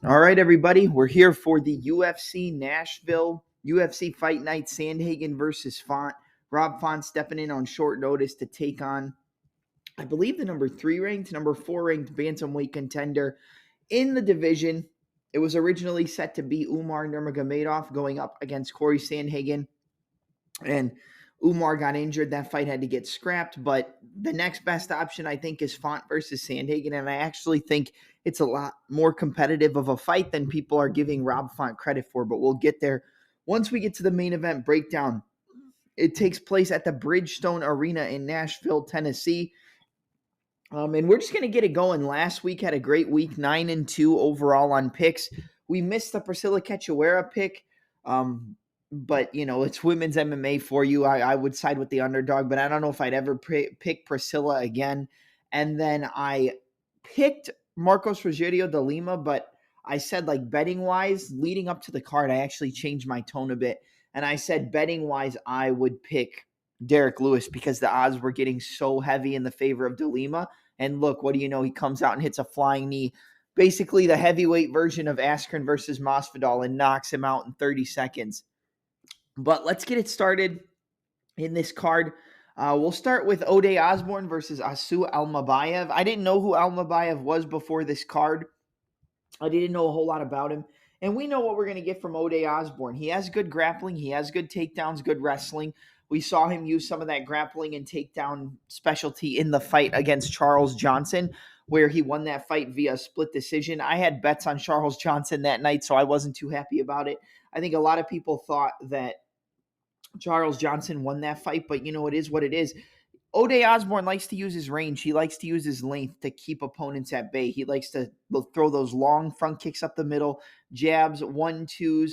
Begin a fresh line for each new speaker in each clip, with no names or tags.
All right, everybody. We're here for the UFC Nashville UFC Fight Night, Sandhagen versus Font. Rob Font stepping in on short notice to take on, I believe, the number 3 ranked, number 4 ranked bantamweight contender in the division. It was originally set to be Umar Nurmagomedov going up against Corey Sandhagen, and Umar got injured. That fight had to get scrapped, but the next best option, I think, is Font versus Sandhagen, and I actually think it's a lot more competitive of a fight than people are giving Rob Font credit for, but we'll get there once we get to the main event breakdown. It takes place at the Bridgestone Arena in Nashville, Tennessee. And we're just going to get it going. Last week had a great week, 9-2 overall on picks. We missed the Priscilla Cachoeira pick, but, it's women's MMA for you. I would side with the underdog, but I don't know if I'd ever pick Priscilla again. And then I picked Marcos Rogerio de Lima, but I said, betting-wise, leading up to the card, I actually changed my tone a bit. And I said, betting-wise, I would pick Derek Lewis because the odds were getting so heavy in the favor of de Lima. And look, what do you know? He comes out and hits a flying knee, basically the heavyweight version of Askren versus Masvidal, and knocks him out in 30 seconds. But let's get it started in this card. We'll start with Ode Osbourne versus Asu Almabaev. I didn't know who Almabaev was before this card. I didn't know a whole lot about him. And we know what we're going to get from Ode Osbourne. He has good grappling. He has good takedowns, good wrestling. We saw him use some of that grappling and takedown specialty in the fight against Charles Johnson, where he won that fight via split decision. I had bets on Charles Johnson that night, so I wasn't too happy about it. I think a lot of people thought that Charles Johnson won that fight, but it is what it is. Ode Osbourne likes to use his range. He likes to use his length to keep opponents at bay. He likes to throw those long front kicks up the middle, jabs, 1-2s,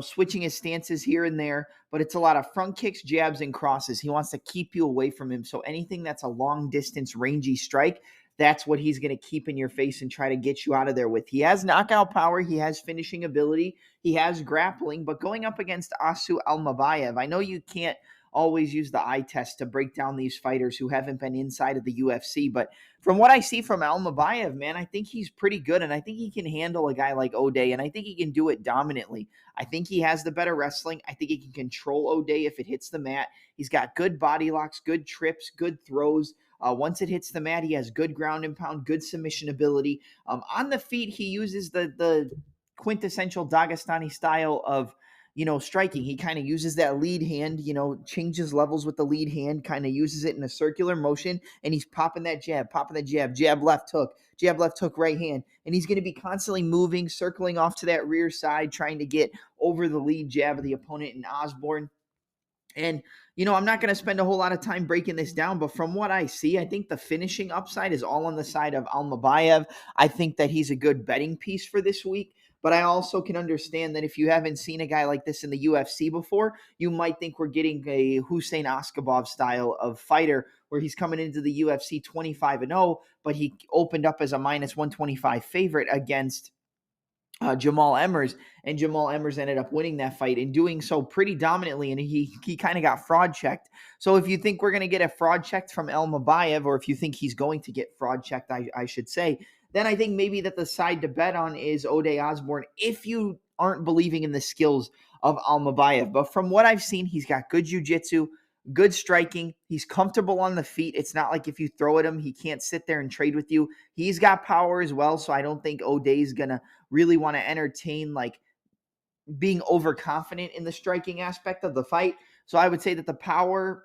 switching his stances here and there. But it's a lot of front kicks, jabs, and crosses. He wants to keep you away from him. So anything that's a long distance, rangy strike, that's what he's going to keep in your face and try to get you out of there with. He has knockout power. He has finishing ability. He has grappling. But going up against Asu Almabaev, I know you can't always use the eye test to break down these fighters who haven't been inside of the UFC. But from what I see from Almabaev, man, I think he's pretty good, and I think he can handle a guy like Ode, and I think he can do it dominantly. I think he has the better wrestling. I think he can control Ode if it hits the mat. He's got good body locks, good trips, good throws. Once it hits the mat, he has good ground and pound, good submission ability. On the feet, he uses the quintessential Dagestani style of striking. He kind of uses that lead hand, changes levels with the lead hand, kind of uses it in a circular motion, and he's popping that jab, jab, left hook, right hand. And he's going to be constantly moving, circling off to that rear side, trying to get over the lead jab of the opponent in Osbourne. And, I'm not going to spend a whole lot of time breaking this down, but from what I see, I think the finishing upside is all on the side of Almabaev. I think that he's a good betting piece for this week. But I also can understand that if you haven't seen a guy like this in the UFC before, you might think we're getting a Hussein Askabov style of fighter where he's coming into the UFC 25-0, but he opened up as a minus 125 favorite against Jamal Emmers, and Jamal Emmers ended up winning that fight and doing so pretty dominantly, and he kind of got fraud checked. So if you think we're going to get a fraud checked from Almabaev, or if you think he's going to get fraud checked, I should say, then I think maybe that the side to bet on is Ode Osbourne if you aren't believing in the skills of Almabaev. But from what I've seen, he's got good jiu-jitsu, good striking. He's comfortable on the feet. It's not like if you throw at him, he can't sit there and trade with you. He's got power as well, so I don't think Ode is going to really want to entertain being overconfident in the striking aspect of the fight. So I would say that the power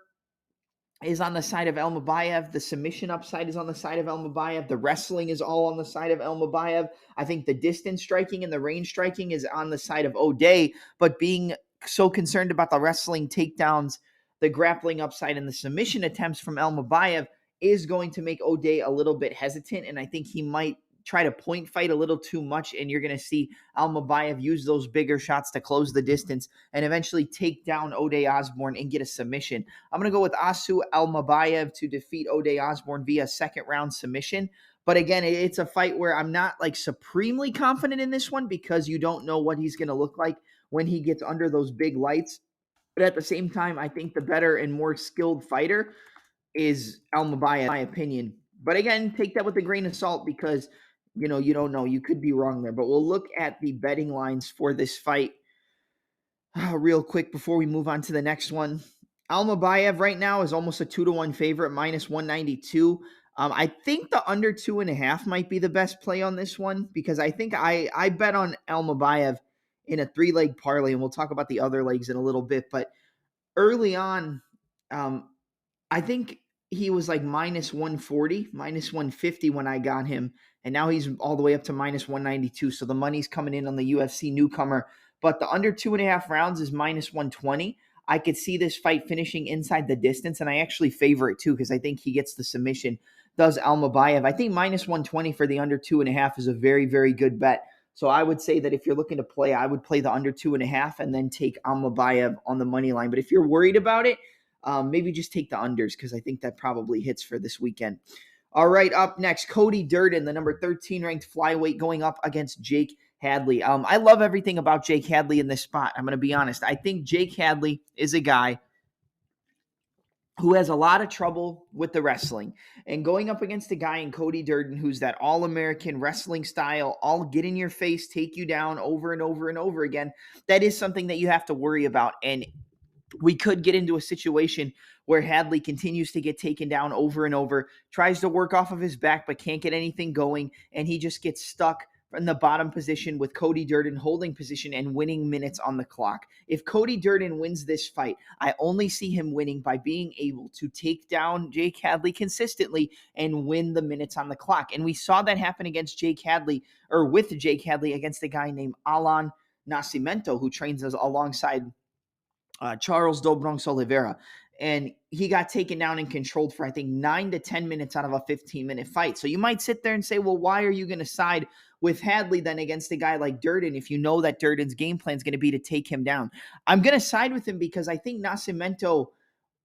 is on the side of Almabaev. The submission upside is on the side of Almabaev. The wrestling is all on the side of Almabaev. I think the distance striking and the range striking is on the side of Ode, but being so concerned about the wrestling takedowns, the grappling upside, and the submission attempts from Almabaev is going to make Ode a little bit hesitant, and I think he might try to point fight a little too much, and you're going to see Almabaev use those bigger shots to close the distance and eventually take down Ode Osbourne and get a submission. I'm going to go with Asu Almabaev to defeat Ode Osbourne via second round submission. But again, it's a fight where I'm not supremely confident in this one because you don't know what he's going to look like when he gets under those big lights. But at the same time, I think the better and more skilled fighter is Almabaev, in my opinion. But again, take that with a grain of salt because you don't know. You could be wrong there, but we'll look at the betting lines for this fight real quick before we move on to the next one. Almabaev right now is almost a 2-1 favorite, minus 192. I think the under 2.5 might be the best play on this one because I think I bet on Almabaev in a 3-leg parlay, and we'll talk about the other legs in a little bit. But early on, I think he was like minus 140, minus 150 when I got him. And now he's all the way up to minus 192. So the money's coming in on the UFC newcomer. But the under 2.5 rounds is minus 120. I could see this fight finishing inside the distance. And I actually favor it too because I think he gets the submission. Does Almabaev. I think minus 120 for the under 2.5 is a very, very good bet. So I would say that if you're looking to play, I would play the under 2.5 and then take Almabaev on the money line. But if you're worried about it, maybe just take the unders because I think that probably hits for this weekend. All right, up next, Cody Durden, the number 13 ranked flyweight, going up against Jake Hadley. I love everything about Jake Hadley in this spot. I'm going to be honest. I think Jake Hadley is a guy who has a lot of trouble with the wrestling. And going up against a guy in Cody Durden who's that all-American wrestling style, all get in your face, take you down over and over and over again, that is something that you have to worry about. And we could get into a situation where Hadley continues to get taken down over and over, tries to work off of his back but can't get anything going, and he just gets stuck in the bottom position with Cody Durden holding position and winning minutes on the clock. If Cody Durden wins this fight, I only see him winning by being able to take down Jake Hadley consistently and win the minutes on the clock. And we saw that happen against Jake Hadley, or with Jake Hadley, against a guy named Alan Nascimento, who trains us alongside Charles do Bronx Oliveira. And he got taken down and controlled for, I think, 9 to 10 minutes out of a 15-minute fight. So you might sit there and say, well, why are you going to side with Hadley then against a guy like Durden if you know that Durden's game plan is going to be to take him down? I'm going to side with him because I think Nascimento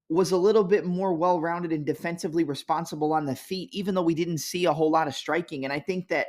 was a little bit more well-rounded and defensively responsible on the feet, even though we didn't see a whole lot of striking. And I think that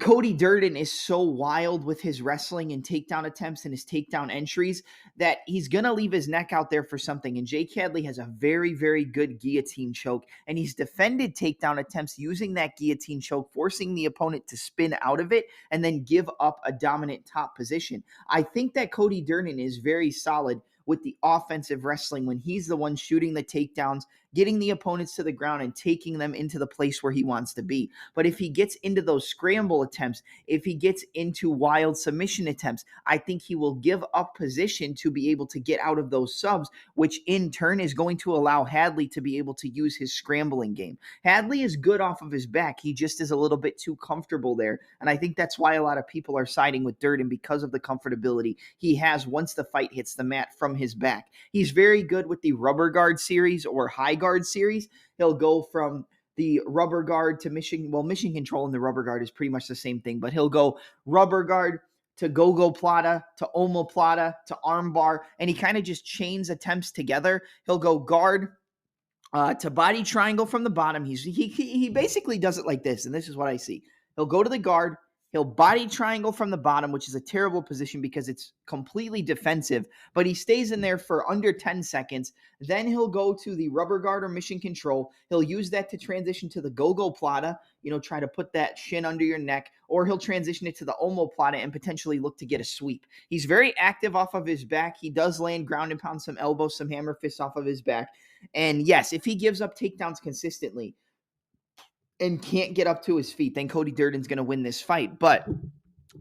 Cody Durden is so wild with his wrestling and takedown attempts and his takedown entries that he's going to leave his neck out there for something. And Jake Hadley has a very, very good guillotine choke, and he's defended takedown attempts using that guillotine choke, forcing the opponent to spin out of it and then give up a dominant top position. I think that Cody Durden is very solid with the offensive wrestling when he's the one shooting the takedowns, getting the opponents to the ground and taking them into the place where he wants to be. But if he gets into those scramble attempts, if he gets into wild submission attempts, I think he will give up position to be able to get out of those subs, which in turn is going to allow Hadley to be able to use his scrambling game. Hadley is good off of his back. He just is a little bit too comfortable there. And I think that's why a lot of people are siding with Durden, because of the comfortability he has once the fight hits the mat from his back. He's very good with the rubber guard series or high guard series. He'll go from the rubber guard to mission control, and the rubber guard is pretty much the same thing, but he'll go rubber guard to go-go plata, to omoplata, to armbar, and he kind of just chains attempts together. He'll go guard to body triangle from the bottom. He basically does it like this, and this is what I see. He'll go to the guard, he'll body triangle from the bottom, which is a terrible position because it's completely defensive, but he stays in there for under 10 seconds. Then he'll go to the rubber guard or mission control. He'll use that to transition to the go-go plata, try to put that shin under your neck, or he'll transition it to the omoplata and potentially look to get a sweep. He's very active off of his back. He does land ground and pound, some elbows, some hammer fists off of his back. And yes, if he gives up takedowns consistently and can't get up to his feet, then Cody Durden's going to win this fight. But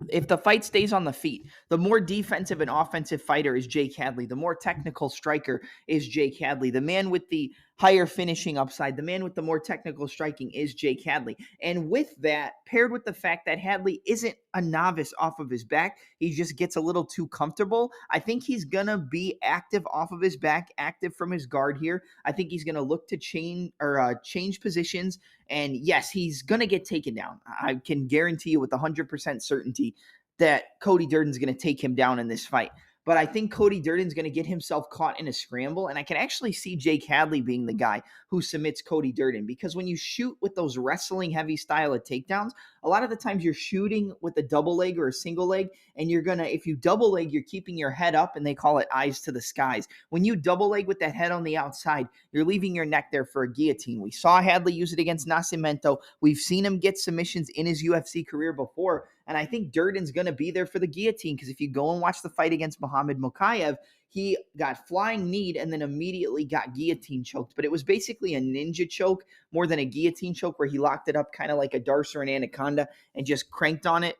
if the fight stays on the feet, the more defensive and offensive fighter is Jake Hadley. The more technical striker is Jake Hadley. The man with the higher finishing upside, the man with the more technical striking is Jake Hadley. And with that, paired with the fact that Hadley isn't a novice off of his back, he just gets a little too comfortable. I think he's going to be active off of his back, active from his guard here. I think he's going to look to change positions. And yes, he's going to get taken down. I can guarantee you with 100% certainty that Cody Durden's going to take him down in this fight. But I think Cody Durden's going to get himself caught in a scramble, and I can actually see Jake Hadley being the guy who submits Cody Durden, because when you shoot with those wrestling heavy style of takedowns, A lot of the times you're shooting with a double leg or a single leg, and if you double leg, you're keeping your head up, and they call it eyes to the skies. When you double leg with that head on the outside, you're leaving your neck there for a guillotine. We saw Hadley use it against Nascimento. We've seen him get submissions in his UFC career before, and I think Durden's going to be there for the guillotine, because if you go and watch the fight against Muhammad Mokaev, he got flying kneed and then immediately got guillotine choked. But it was basically a ninja choke more than a guillotine choke, where he locked it up kind of like a Darce or an Anaconda and just cranked on it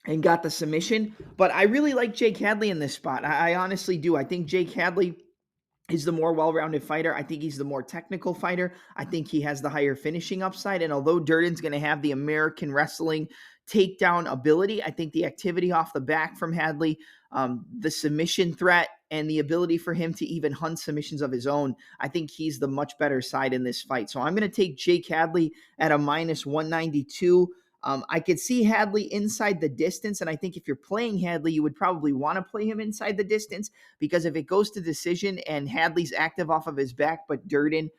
and got the submission. But I really like Jake Hadley in this spot. I honestly do. I think Jake Hadley is the more well-rounded fighter. I think he's the more technical fighter. I think he has the higher finishing upside. And although Durden's going to have the American wrestling takedown ability, I think the activity off the back from Hadley, the submission threat, and the ability for him to even hunt submissions of his own, I think he's the much better side in this fight. So I'm going to take Jake Hadley at a minus 192. I could see Hadley inside the distance, and I think if you're playing Hadley, you would probably want to play him inside the distance, because if it goes to decision and Hadley's active off of his back, but Durden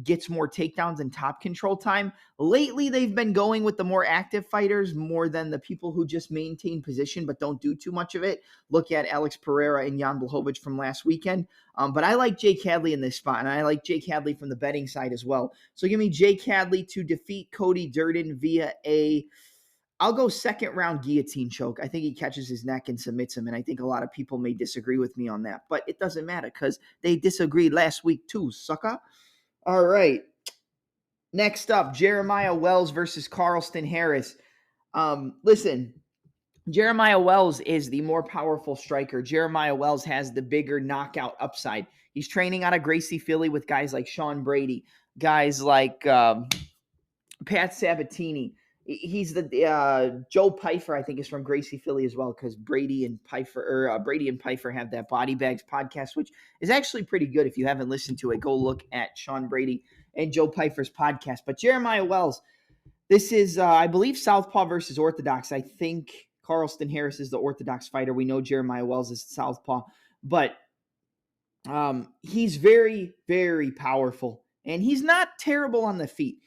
gets more takedowns and top control time. Lately, they've been going with the more active fighters more than the people who just maintain position but don't do too much of it. Look at Alex Pereira and Jan Blachowicz from last weekend. But I like Jake Hadley in this spot, and I like Jake Hadley from the betting side as well. So give me Jake Hadley to defeat Cody Durden via I'll go second round guillotine choke. I think he catches his neck and submits him, and I think a lot of people may disagree with me on that. But it doesn't matter, because they disagreed last week too, sucker. All right. Next up, Jeremiah Wells versus Carlston Harris. Listen, Jeremiah Wells is the more powerful striker. Jeremiah Wells has the bigger knockout upside. He's training out of Gracie, Philly with guys like Sean Brady, guys like Pat Sabatini. He's the Joe Pfeiffer, I think, is from Gracie, Philly as well, because Brady and Pfeiffer have that Body Bags podcast, which is actually pretty good. If you haven't listened to it, go look at Sean Brady and Joe Pfeiffer's podcast. But Jeremiah Wells, this is, I believe, Southpaw versus Orthodox. I think Carlston Harris is the Orthodox fighter. We know Jeremiah Wells is Southpaw, but he's very, very powerful, and he's not terrible on the feet.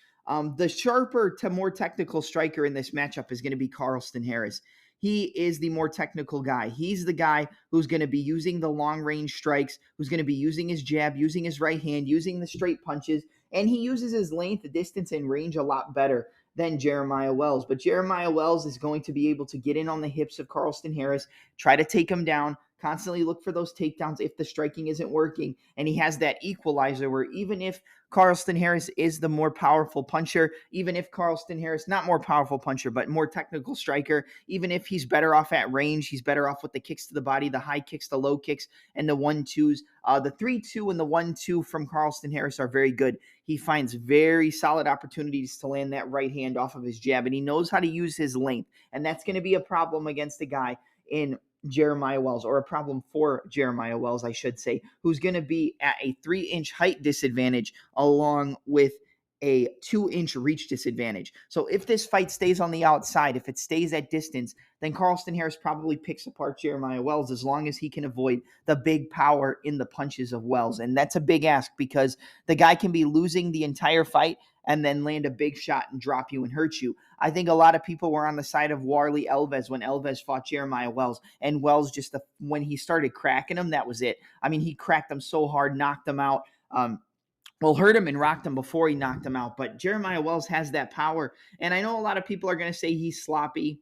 The sharper to more technical striker in this matchup is going to be Carlston Harris. He is the more technical guy. He's the guy who's going to be using the long-range strikes, who's going to be using his jab, using his right hand, using the straight punches, and he uses his length, distance, and range a lot better than Jeremiah Wells. But Jeremiah Wells is going to be able to get in on the hips of Carlston Harris, try to take him down, constantly look for those takedowns if the striking isn't working. And he has that equalizer where even if Carlston Harris is the more powerful puncher, even if Carlston Harris, not more powerful puncher, but more technical striker, even if he's better off at range, he's better off with the kicks to the body, the high kicks, the low kicks, and the 1-2s. The 3-2 and the 1-2 from Carlston Harris are very good. He finds very solid opportunities to land that right hand off of his jab, and he knows how to use his length. And that's going to be a problem against a guy in Jeremiah Wells, or a problem for Jeremiah Wells, I should say, who's going to be at a 3-inch height disadvantage along with a 2-inch reach disadvantage. So if this fight stays on the outside, if it stays at distance, then Carlston Harris probably picks apart Jeremiah Wells as long as he can avoid the big power in the punches of Wells. And that's a big ask, because the guy can be losing the entire fight and then land a big shot and drop you and hurt you. I think a lot of people were on the side of Warley Elves when Elves fought Jeremiah Wells, and Wells when he started cracking him, that was it. I mean, he cracked him so hard, knocked him out, hurt him and rocked him before he knocked him out. But Jeremiah Wells has that power, and I know a lot of people are going to say he's sloppy.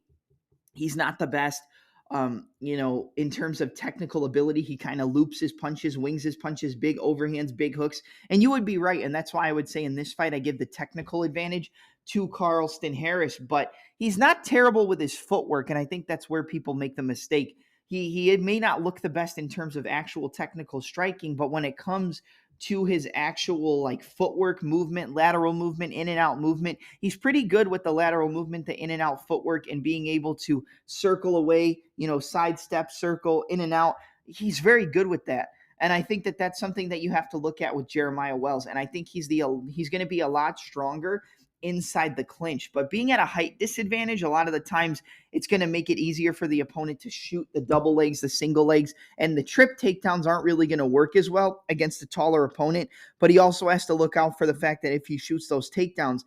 He's not the best. In terms of technical ability, he kind of loops his punches, wings his punches, big overhands, big hooks. And you would be right. And that's why I would say in this fight, I give the technical advantage to Carlston Harris, but he's not terrible with his footwork. And I think that's where people make the mistake. He may not look the best in terms of actual technical striking, but when it comes to his actual footwork movement, lateral movement, in and out movement, he's pretty good with the lateral movement, the in and out footwork, and being able to circle away, sidestep, circle, in and out. He's very good with that. And I think that that's something that you have to look at with Jeremiah Wells. And I think he's going to be a lot stronger inside the clinch. But being at a height disadvantage, a lot of the times it's going to make it easier for the opponent to shoot the double legs, the single legs, and the trip takedowns aren't really going to work as well against a taller opponent. But he also has to look out for the fact that if he shoots those takedowns,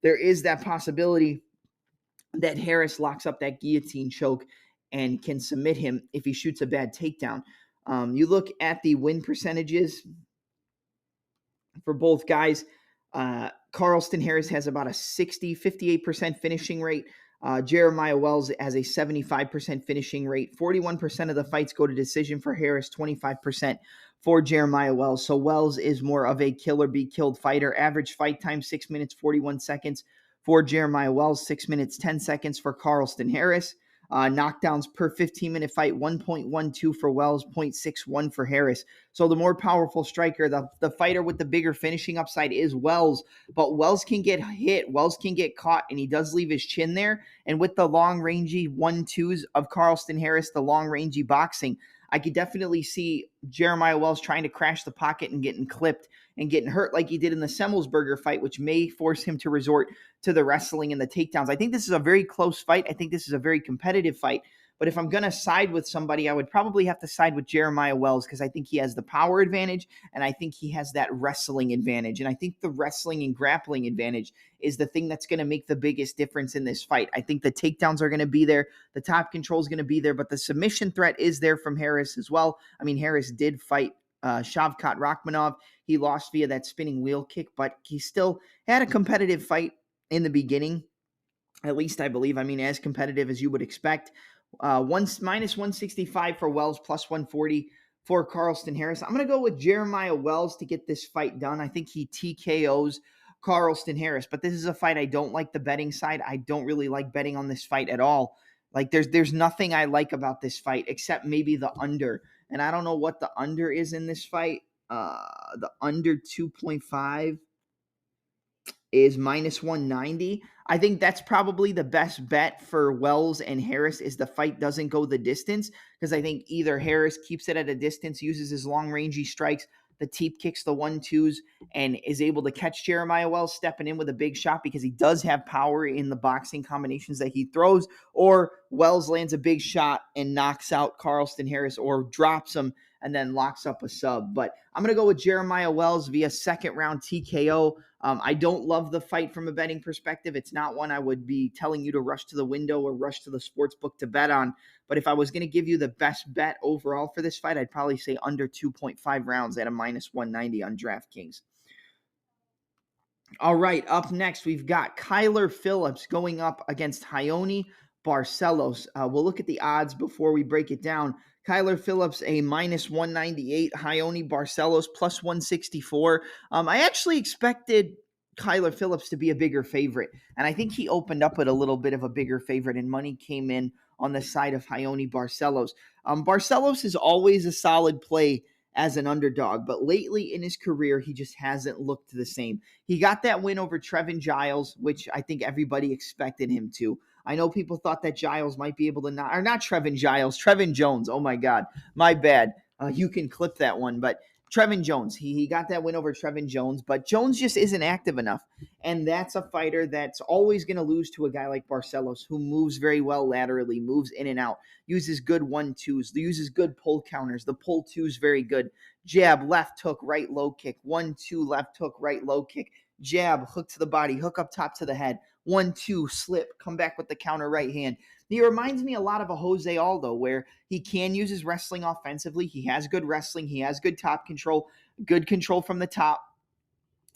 there is that possibility that Harris locks up that guillotine choke and can submit him if he shoots a bad takedown. You look at the win percentages for both guys. Carlston Harris has about a 58% finishing rate. Jeremiah Wells has a 75% finishing rate. 41% of the fights go to decision for Harris, 25% for Jeremiah Wells. So Wells is more of a kill or be killed fighter. Average fight time, 6 minutes, 41 seconds for Jeremiah Wells, 6 minutes, 10 seconds for Carlston Harris. Knockdowns per 15-minute fight, 1.12 for Wells, 0.61 for Harris. So the more powerful striker, the fighter with the bigger finishing upside is Wells. But Wells can get hit. Wells can get caught, and he does leave his chin there. And with the long-rangey 1-2s of Carlston Harris, the long-rangey boxing, I could definitely see Jeremiah Wells trying to crash the pocket and getting clipped and getting hurt like he did in the Semmelsberger fight, which may force him to resort to the wrestling and the takedowns. I think this is a very close fight. I think this is a very competitive fight. But if I'm going to side with somebody, I would probably have to side with Jeremiah Wells because I think he has the power advantage and I think he has that wrestling advantage. And I think the wrestling and grappling advantage is the thing that's going to make the biggest difference in this fight. I think the takedowns are going to be there. The top control is going to be there, but the submission threat is there from Harris as well. I mean, Harris did fight Shavkat Rakhmonov. He lost via that spinning wheel kick, but he still had a competitive fight in the beginning, at least I believe. I mean, as competitive as you would expect. Minus 165 for Wells, plus 140 for Carlston Harris. I'm going to go with Jeremiah Wells to get this fight done. I think he TKOs Carlston Harris, but this is a fight I don't like the betting side. I don't really like betting on this fight at all. Like there's nothing I like about this fight except maybe the under. And I don't know what the under is in this fight. The under 2.5 is minus 190. I think that's probably the best bet for Wells and Harris is the fight doesn't go the distance because I think either Harris keeps it at a distance, uses his long-rangey strikes, the teep kicks, the 1-2s, and is able to catch Jeremiah Wells stepping in with a big shot because he does have power in the boxing combinations that he throws, or Wells lands a big shot and knocks out Carlston Harris or drops him and then locks up a sub. But I'm going to go with Jeremiah Wells via second round TKO. I don't love the fight from a betting perspective. It's not one I would be telling you to rush to the window or rush to the sports book to bet on. But if I was going to give you the best bet overall for this fight, I'd probably say under 2.5 rounds at a minus 190 on DraftKings. All right, up next, we've got Kyler Phillips going up against Raoni Barcelos. We'll look at the odds before we break it down. Kyler Phillips, a minus 198. Raoni Barcelos, plus 164. I actually expected Kyler Phillips to be a bigger favorite, and I think he opened up with a little bit of a bigger favorite, and money came in on the side of Raoni Barcelos. Barcelos is always a solid play as an underdog, but lately in his career, he just hasn't looked the same. He got that win over Trevin Giles, which I think everybody expected him to. I know people thought that Giles might be able to not Trevin Giles, Trevin Jones. Oh my God, my bad. You can clip that one, but Trevin Jones, he got that win over Trevin Jones, but Jones just isn't active enough. And that's a fighter that's always going to lose to a guy like Barcelos, who moves very well laterally, moves in and out, uses good 1-2s, uses good pull counters. The pull 2 is very good. Jab, left hook, right low kick, 1-2, left hook, right low kick, jab, hook to the body, hook up top to the head, 1-2, slip, come back with the counter right hand. He reminds me a lot of a Jose Aldo, where he can use his wrestling offensively. He has good wrestling. He has good top control, good control from the top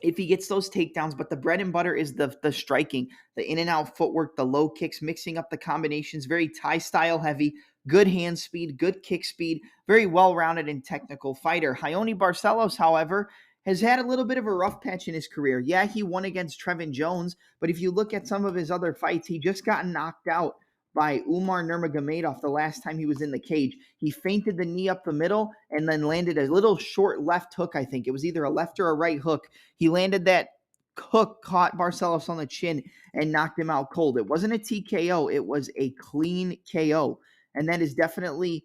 if he gets those takedowns. But the bread and butter is the striking, the in and out footwork, the low kicks, mixing up the combinations, very Thai style heavy, good hand speed, good kick speed, very well-rounded and technical fighter. Raoni Barcelos, however, has had a little bit of a rough patch in his career. Yeah, he won against Trevin Jones, but if you look at some of his other fights, he just got knocked out by Umar Nurmagomedov the last time he was in the cage. He feinted the knee up the middle and then landed a little short left hook, I think. It was either a left or a right hook. He landed that hook, caught Barcelos on the chin, and knocked him out cold. It wasn't a TKO. It was a clean KO. And that is definitely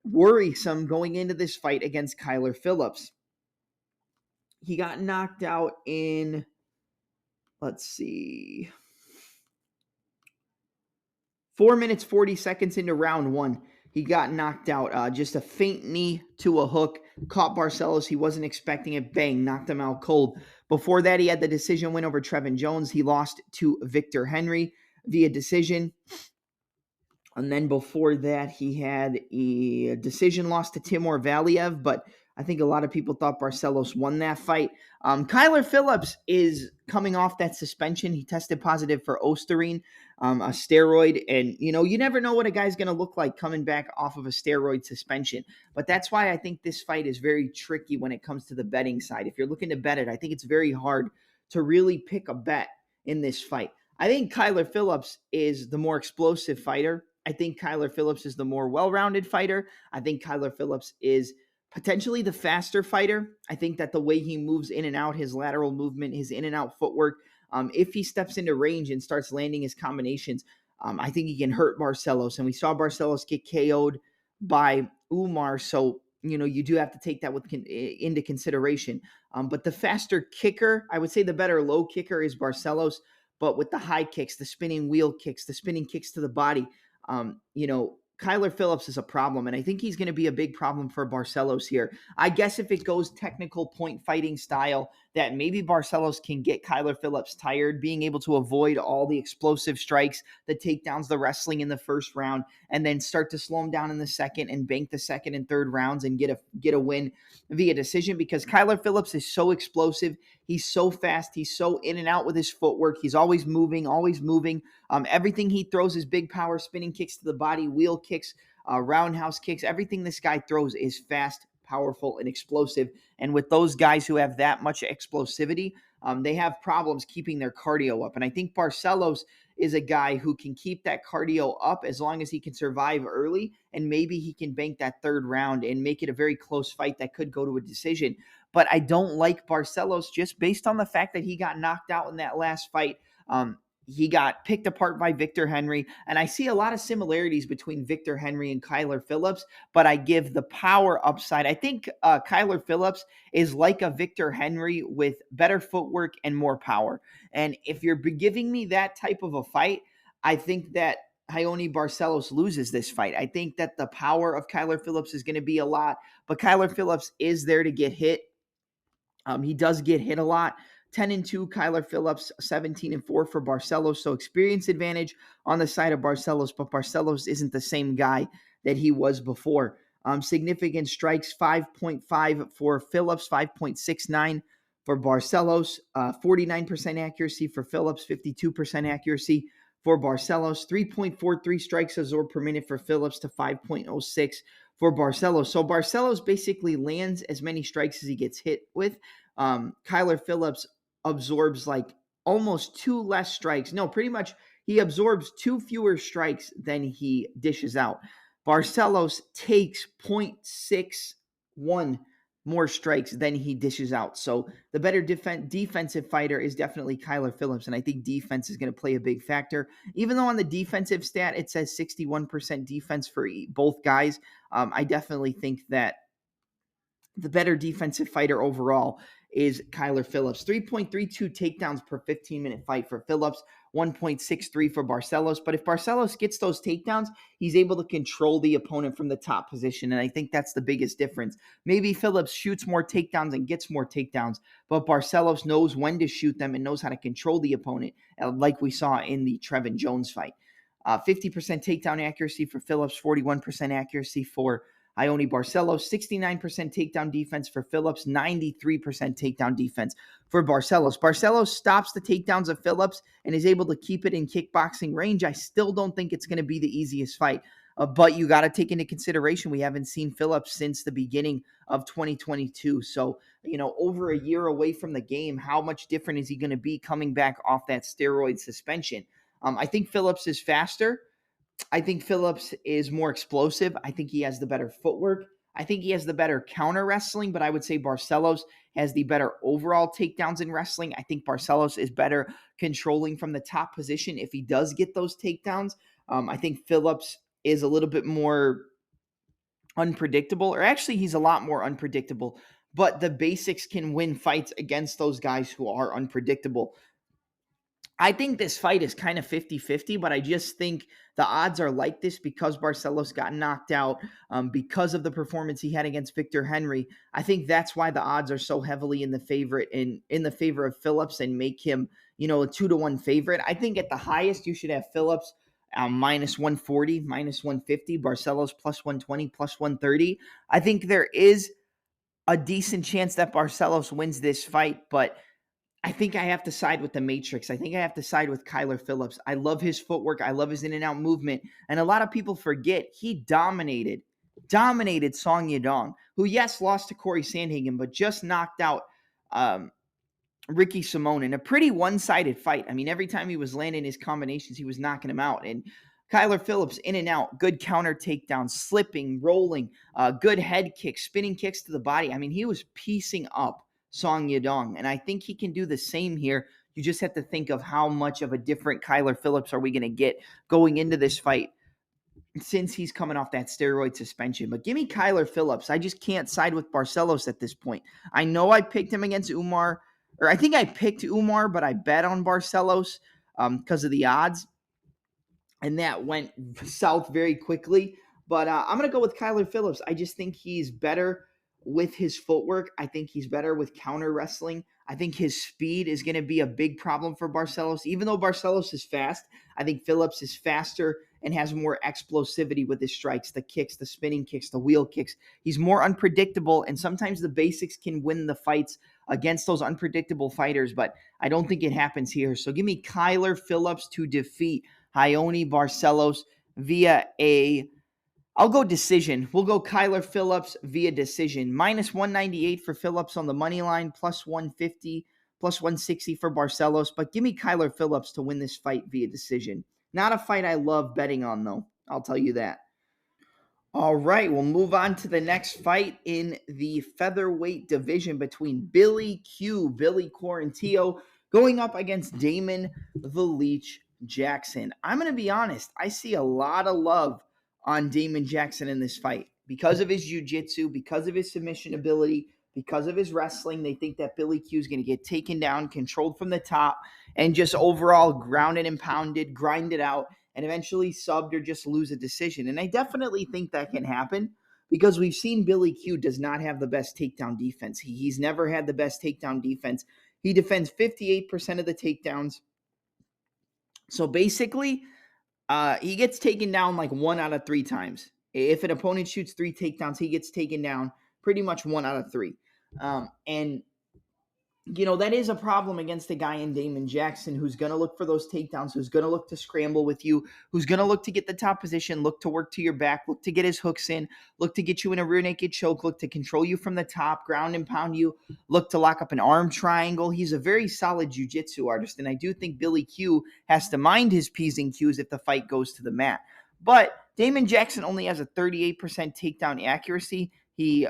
worrisome going into this fight against Kyler Phillips. He got knocked out in, let's see, 4 minutes, 40 seconds into round one. He got knocked out. Just a feint knee to a hook. Caught Barcelos. He wasn't expecting it. Bang, knocked him out cold. Before that, he had the decision win over Trevin Jones. He lost to Victor Henry. via decision. And then before that, he had a decision loss to Timur Valiev, but I think a lot of people thought Barcelos won that fight. Kyler Phillips is coming off that suspension. He tested positive for Osterine, a steroid. And, you never know what a guy's going to look like coming back off of a steroid suspension. But that's why I think this fight is very tricky when it comes to the betting side. If you're looking to bet it, I think it's very hard to really pick a bet in this fight. I think Kyler Phillips is the more explosive fighter. I think Kyler Phillips is the more well-rounded fighter. I think Kyler Phillips is potentially the faster fighter. I think that the way he moves in and out, his lateral movement, his in and out footwork, if he steps into range and starts landing his combinations, I think he can hurt Barcelos. And we saw Barcelos get KO'd by Umar. So, you do have to take that into consideration. But the faster kicker, I would say the better low kicker is Barcelos. But with the high kicks, the spinning wheel kicks, the spinning kicks to the body, Kyler Phillips is a problem, and I think he's going to be a big problem for Barcelos here. I guess if it goes technical point fighting style, that maybe Barcelos can get Kyler Phillips tired, being able to avoid all the explosive strikes, the takedowns, the wrestling in the first round, and then start to slow him down in the second and bank the second and third rounds and get a win via decision, because Kyler Phillips is so explosive. He's so fast. He's so in and out with his footwork. He's always moving, always moving. Everything he throws is big power, spinning kicks to the body, wheel kicks, roundhouse kicks. Everything this guy throws is fast, powerful, and explosive. And with those guys who have that much explosivity, they have problems keeping their cardio up. And I think Barcelos is a guy who can keep that cardio up as long as he can survive early, and maybe he can bank that third round and make it a very close fight that could go to a decision. But I don't like Barcelos just based on the fact that he got knocked out in that last fight. He got picked apart by Victor Henry, and I see a lot of similarities between Victor Henry and Kyler Phillips, but I give the power upside. I think Kyler Phillips is like a Victor Henry with better footwork and more power. And if you're giving me that type of a fight, I think that Raoni Barcelos loses this fight. I think that the power of Kyler Phillips is going to be a lot, but Kyler Phillips is there to get hit. He does get hit a lot. 10-2, Kyler Phillips, 17-4 for Barcelos. So experience advantage on the side of Barcelos, but Barcelos isn't the same guy that he was before. Significant strikes, 5.5 for Phillips, 5.69 for Barcelos, 49% accuracy for Phillips, 52% accuracy for Barcelos, 3.43 strikes absorbed per minute for Phillips to 5.06 for Barcelos. So Barcelos basically lands as many strikes as he gets hit with. Kyler Phillips absorbs like almost 2 less strikes. No, pretty much he absorbs 2 fewer strikes than he dishes out. Barcelos takes 0.61 more strikes than he dishes out. So the better defensive fighter is definitely Kyler Phillips, and I think defense is going to play a big factor. Even though on the defensive stat it says 61% defense for both guys, I definitely think that the better defensive fighter overall is Kyler Phillips. 3.32 takedowns per 15-minute fight for Phillips, 1.63 for Barcelos. But if Barcelos gets those takedowns, he's able to control the opponent from the top position, and I think that's the biggest difference. Maybe Phillips shoots more takedowns and gets more takedowns, but Barcelos knows when to shoot them and knows how to control the opponent, like we saw in the Trevin Jones fight. 50% takedown accuracy for Phillips, 41% accuracy for Raoni Barcelos, 69% takedown defense for Phillips, 93% takedown defense for Barcelos. Barcelos stops the takedowns of Phillips and is able to keep it in kickboxing range. I still don't think it's going to be the easiest fight, but you got to take into consideration we haven't seen Phillips since the beginning of 2022. So, over a year away from the game, how much different is he going to be coming back off that steroid suspension? I think Phillips is faster. I think Phillips is more explosive. I think he has the better footwork. I think he has the better counter wrestling, but I would say Barcelos has the better overall takedowns in wrestling. I think Barcelos is better controlling from the top position if he does get those takedowns. I think Phillips is a little bit more unpredictable, or actually he's a lot more unpredictable, but the basics can win fights against those guys who are unpredictable. I think this fight is kind of 50-50, but I just think the odds are like this because Barcelos got knocked out, because of the performance he had against Victor Henry. I think that's why the odds are so heavily in the favor of Phillips and make him, a 2-1 favorite. I think at the highest, you should have Phillips minus 140, minus 150, Barcelos plus 120, plus 130. I think there is a decent chance that Barcelos wins this fight, but I think I have to side with the Matrix. I think I have to side with Kyler Phillips. I love his footwork. I love his in-and-out movement. And a lot of people forget he dominated Song Yadong, who, yes, lost to Corey Sandhagen, but just knocked out Ricky Simone in a pretty one-sided fight. I mean, every time he was landing his combinations, he was knocking him out. And Kyler Phillips, in and out, good counter takedowns, slipping, rolling, good head kicks, spinning kicks to the body. I mean, he was piecing up Song Yadong, and I think he can do the same here. You just have to think of how much of a different Kyler Phillips are we going to get going into this fight since he's coming off that steroid suspension. But give me Kyler Phillips. I just can't side with Barcelos at this point. I know I picked him against Umar, or I think I picked Umar, but I bet on Barcelos because of the odds, and that went south very quickly. But I'm going to go with Kyler Phillips. I just think he's better with his footwork. I think he's better with counter wrestling. I think his speed is going to be a big problem for Barcelos. Even though Barcelos is fast, I think Phillips is faster and has more explosivity with his strikes, the kicks, the spinning kicks, the wheel kicks. He's more unpredictable, and sometimes the basics can win the fights against those unpredictable fighters, but I don't think it happens here. So give me Kyler Phillips to defeat Raoni Barcelos via I'll go decision. We'll go Kyler Phillips via decision. Minus 198 for Phillips on the money line, plus 150, plus 160 for Barcelos. But give me Kyler Phillips to win this fight via decision. Not a fight I love betting on, though. I'll tell you that. All right, we'll move on to the next fight in the featherweight division between Billy Quarantillo, going up against Damon the Leech Jackson. I'm going to be honest. I see a lot of love on Damon Jackson in this fight because of his jiu-jitsu, because of his submission ability, because of his wrestling. They think that Billy Q is going to get taken down, controlled from the top, and just overall grounded and pounded, grinded out, and eventually subbed or just lose a decision. And I definitely think that can happen because we've seen Billy Q does not have the best takedown defense. He's never had the best takedown defense. He defends 58% of the takedowns. So basically, he gets taken down like 1 out of 3 times. If an opponent shoots 3 takedowns, he gets taken down pretty much 1 out of 3. And that is a problem against a guy in Damon Jackson who's going to look for those takedowns, who's going to look to scramble with you, who's going to look to get the top position, look to work to your back, look to get his hooks in, look to get you in a rear naked choke, look to control you from the top, ground and pound you, look to lock up an arm triangle. He's a very solid jiu-jitsu artist, and I do think Billy Q has to mind his P's and Q's if the fight goes to the mat. But Damon Jackson only has a 38% takedown accuracy. He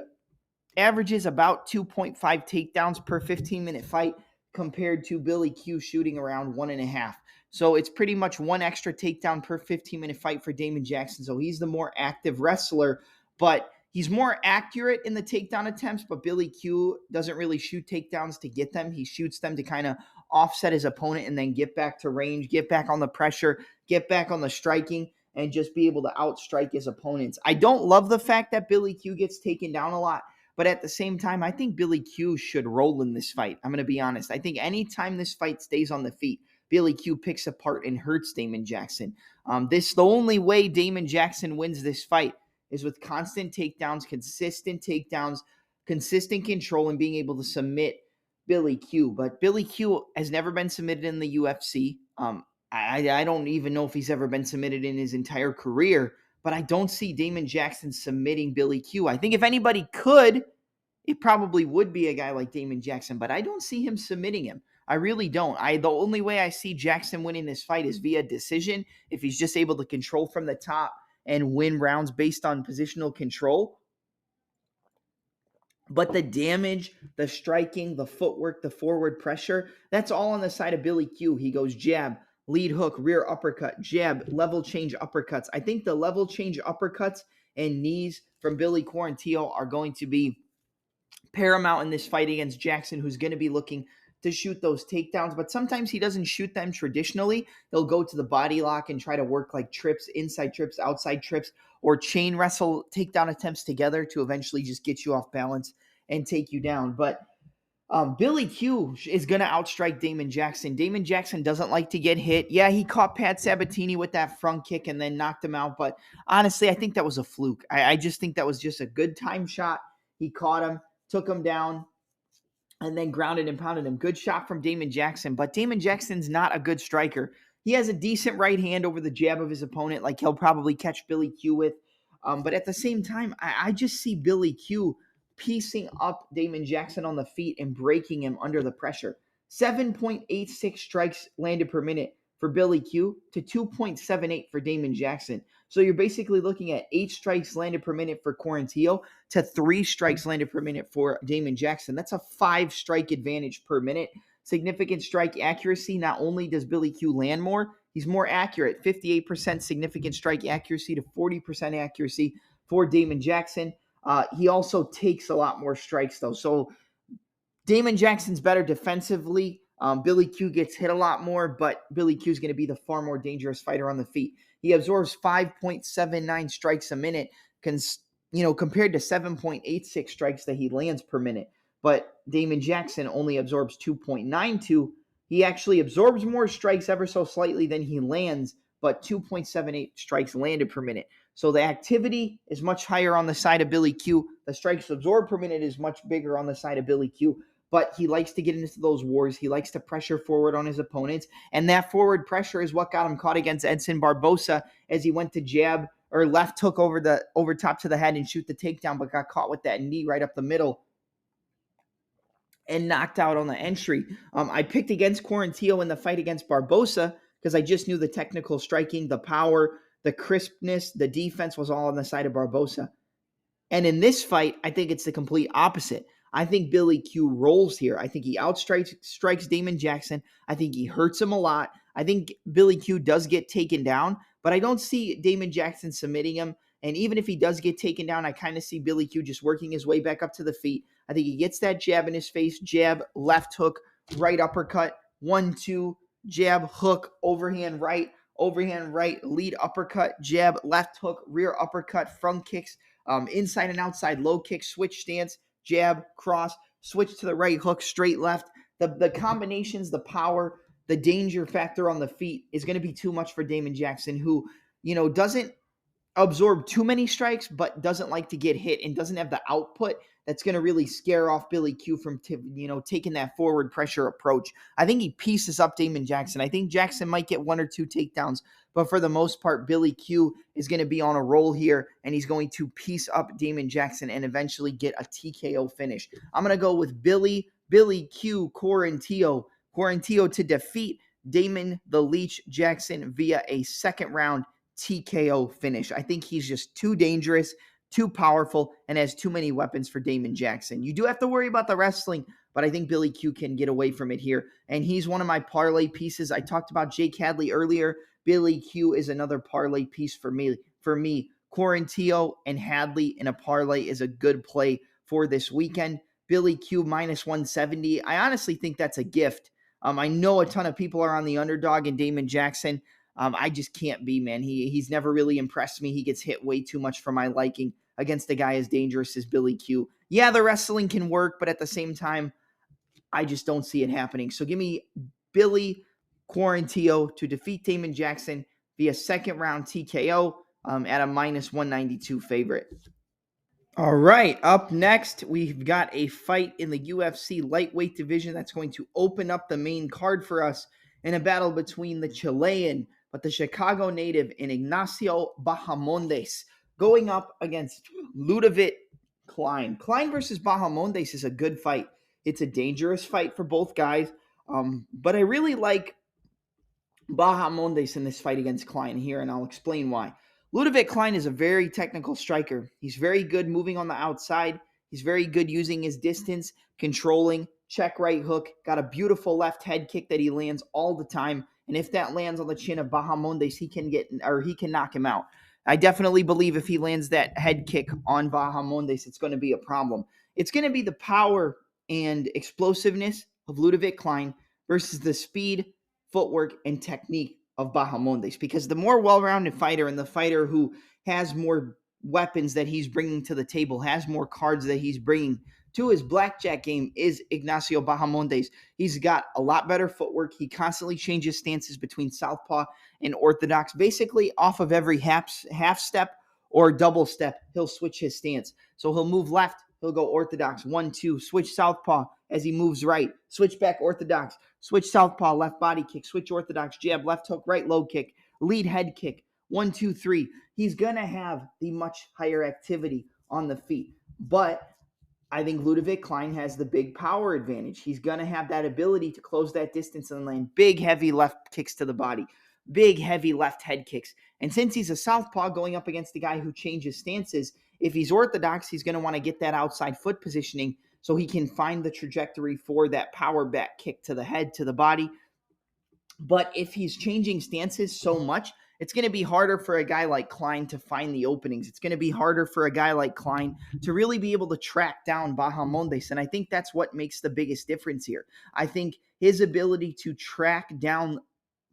averages about 2.5 takedowns per 15-minute fight compared to Billy Q shooting around 1.5. So it's pretty much 1 extra takedown per 15-minute fight for Damon Jackson. So he's the more active wrestler, but he's more accurate in the takedown attempts, but Billy Q doesn't really shoot takedowns to get them. He shoots them to kind of offset his opponent and then get back to range, get back on the pressure, get back on the striking, and just be able to outstrike his opponents. I don't love the fact that Billy Q gets taken down a lot, but at the same time, I think Billy Q should roll in this fight. I'm going to be honest. I think anytime this fight stays on the feet, Billy Q picks apart and hurts Damon Jackson. The only way Damon Jackson wins this fight is with constant takedowns, consistent control, and being able to submit Billy Q. But Billy Q has never been submitted in the UFC. I don't even know if he's ever been submitted in his entire career, but I don't see Damon Jackson submitting Billy Q. I think if anybody could, it probably would be a guy like Damon Jackson, but I don't see him submitting him. I really don't. The only way I see Jackson winning this fight is via decision, if he's just able to control from the top and win rounds based on positional control. But the damage, the striking, the footwork, the forward pressure, that's all on the side of Billy Q. He goes jab, lead hook, rear uppercut, jab, level change uppercuts. I think the level change uppercuts and knees from Billy Quarantillo are going to be paramount in this fight against Jackson, who's going to be looking to shoot those takedowns. But sometimes he doesn't shoot them traditionally. He'll go to the body lock and try to work like trips, inside trips, outside trips, or chain wrestle takedown attempts together to eventually just get you off balance and take you down. But Billy Q is going to outstrike Damon Jackson. Damon Jackson doesn't like to get hit. Yeah, he caught Pat Sabatini with that front kick and then knocked him out. But honestly, I think that was a fluke. I just think that was just a good time shot. He caught him, took him down, and then grounded and pounded him. Good shot from Damon Jackson. But Damon Jackson's not a good striker. He has a decent right hand over the jab of his opponent, like he'll probably catch Billy Q with. But at the same time, I just see Billy Q piecing up Damon Jackson on the feet and breaking him under the pressure. 7.86 strikes landed per minute for Billy Q to 2.78 for Damon Jackson. So you're basically looking at 8 strikes landed per minute for Quarantillo to 3 strikes landed per minute for Damon Jackson. That's a 5 strike advantage per minute. Significant strike accuracy. Not only does Billy Q land more, he's more accurate. 58% significant strike accuracy to 40% accuracy for Damon Jackson. He also takes a lot more strikes, though. So Damon Jackson's better defensively. Billy Q gets hit a lot more, but Billy Q is going to be the far more dangerous fighter on the feet. He absorbs 5.79 strikes a minute, compared to 7.86 strikes that he lands per minute. But Damon Jackson only absorbs 2.92. He actually absorbs more strikes ever so slightly than he lands, but 2.78 strikes landed per minute. So the activity is much higher on the side of Billy Q. The strikes absorbed per minute is much bigger on the side of Billy Q. But he likes to get into those wars. He likes to pressure forward on his opponents. And that forward pressure is what got him caught against Edson Barbosa as he went to jab or left hook over top to the head and shoot the takedown, but got caught with that knee right up the middle and knocked out on the entry. I picked against Quarantillo in the fight against Barbosa because I just knew the technical striking, the power, the crispness, the defense was all on the side of Barbosa. And in this fight, I think it's the complete opposite. I think Billy Q rolls here. I think he strikes Damon Jackson. I think he hurts him a lot. I think Billy Q does get taken down, but I don't see Damon Jackson submitting him. And even if he does get taken down, I kind of see Billy Q just working his way back up to the feet. I think he gets that jab in his face, jab, left hook, right uppercut, 1-2, jab, hook, overhand right, lead uppercut, jab, left hook, rear uppercut, front kicks, inside and outside, low kick, switch stance, jab, cross, switch to the right hook, straight left. The combinations, the power, the danger factor on the feet is going to be too much for Damon Jackson, who, doesn't absorb too many strikes, but doesn't like to get hit and doesn't have the output that's going to really scare off Billy Q from, taking that forward pressure approach. I think he pieces up Damon Jackson. I think Jackson might get 1 or 2 takedowns, but for the most part, Billy Q is going to be on a roll here, and he's going to piece up Damon Jackson and eventually get a TKO finish. I'm going to go with Billy Q Quarantillo to defeat Damon the Leech Jackson via a second round TKO finish. I think he's just too dangerous, too powerful, and has too many weapons for Damon Jackson. You do have to worry about the wrestling, but I think Billy Q can get away from it here. And he's one of my parlay pieces. I talked about Jake Hadley earlier. Billy Q is another parlay piece for me. Quarantillo and Hadley in a parlay is a good play for this weekend. Billy Q minus 170. I honestly think that's a gift. I know a ton of people are on the underdog in Damon Jackson. I just can't be, man. He's never really impressed me. He gets hit way too much for my liking against a guy as dangerous as Billy Q. Yeah, the wrestling can work, but at the same time, I just don't see it happening. So give me Billy Quarantillo to defeat Damon Jackson via second round TKO at a minus 192 favorite. All right, up next, we've got a fight in the UFC lightweight division that's going to open up the main card for us in a battle between the Chilean but the Chicago native in Ignacio Bahamondes going up against Ludovic Klein. Klein versus Bahamondes is a good fight. It's a dangerous fight for both guys, but I really like Bahamondes in this fight against Klein here, and I'll explain why. Ludovic Klein is a very technical striker. He's very good moving on the outside. He's very good using his distance, controlling, check right hook, got a beautiful left head kick that he lands all the time. And if that lands on the chin of Bahamondes, he can knock him out. I definitely believe if he lands that head kick on Bahamondes, it's going to be a problem. It's going to be the power and explosiveness of Ludovic Klein versus the speed, footwork, and technique of Bahamondes. Because the more well-rounded fighter and the fighter who has more weapons that he's bringing to the table, has more cards that he's bringing to his blackjack game is Ignacio Bahamondes. He's got a lot better footwork. He constantly changes stances between southpaw and orthodox. Basically, off of every half step or double step, he'll switch his stance. So he'll move left, he'll go orthodox, 1, 2, switch southpaw as he moves right, switch back orthodox, switch southpaw, left body kick, switch orthodox, jab, left hook, right low kick, lead head kick, 1, 2, 3. He's going to have the much higher activity on the feet. But I think Ludovic Klein has the big power advantage. He's going to have that ability to close that distance and land big, heavy left kicks to the body, big, heavy left head kicks. And since he's a southpaw going up against a guy who changes stances, if he's orthodox, he's going to want to get that outside foot positioning so he can find the trajectory for that power back kick to the head, to the body. But if he's changing stances so much, it's going to be harder for a guy like Klein to find the openings. It's going to be harder for a guy like Klein to really be able to track down Bahamondes. And I think that's what makes the biggest difference here. I think his ability to track down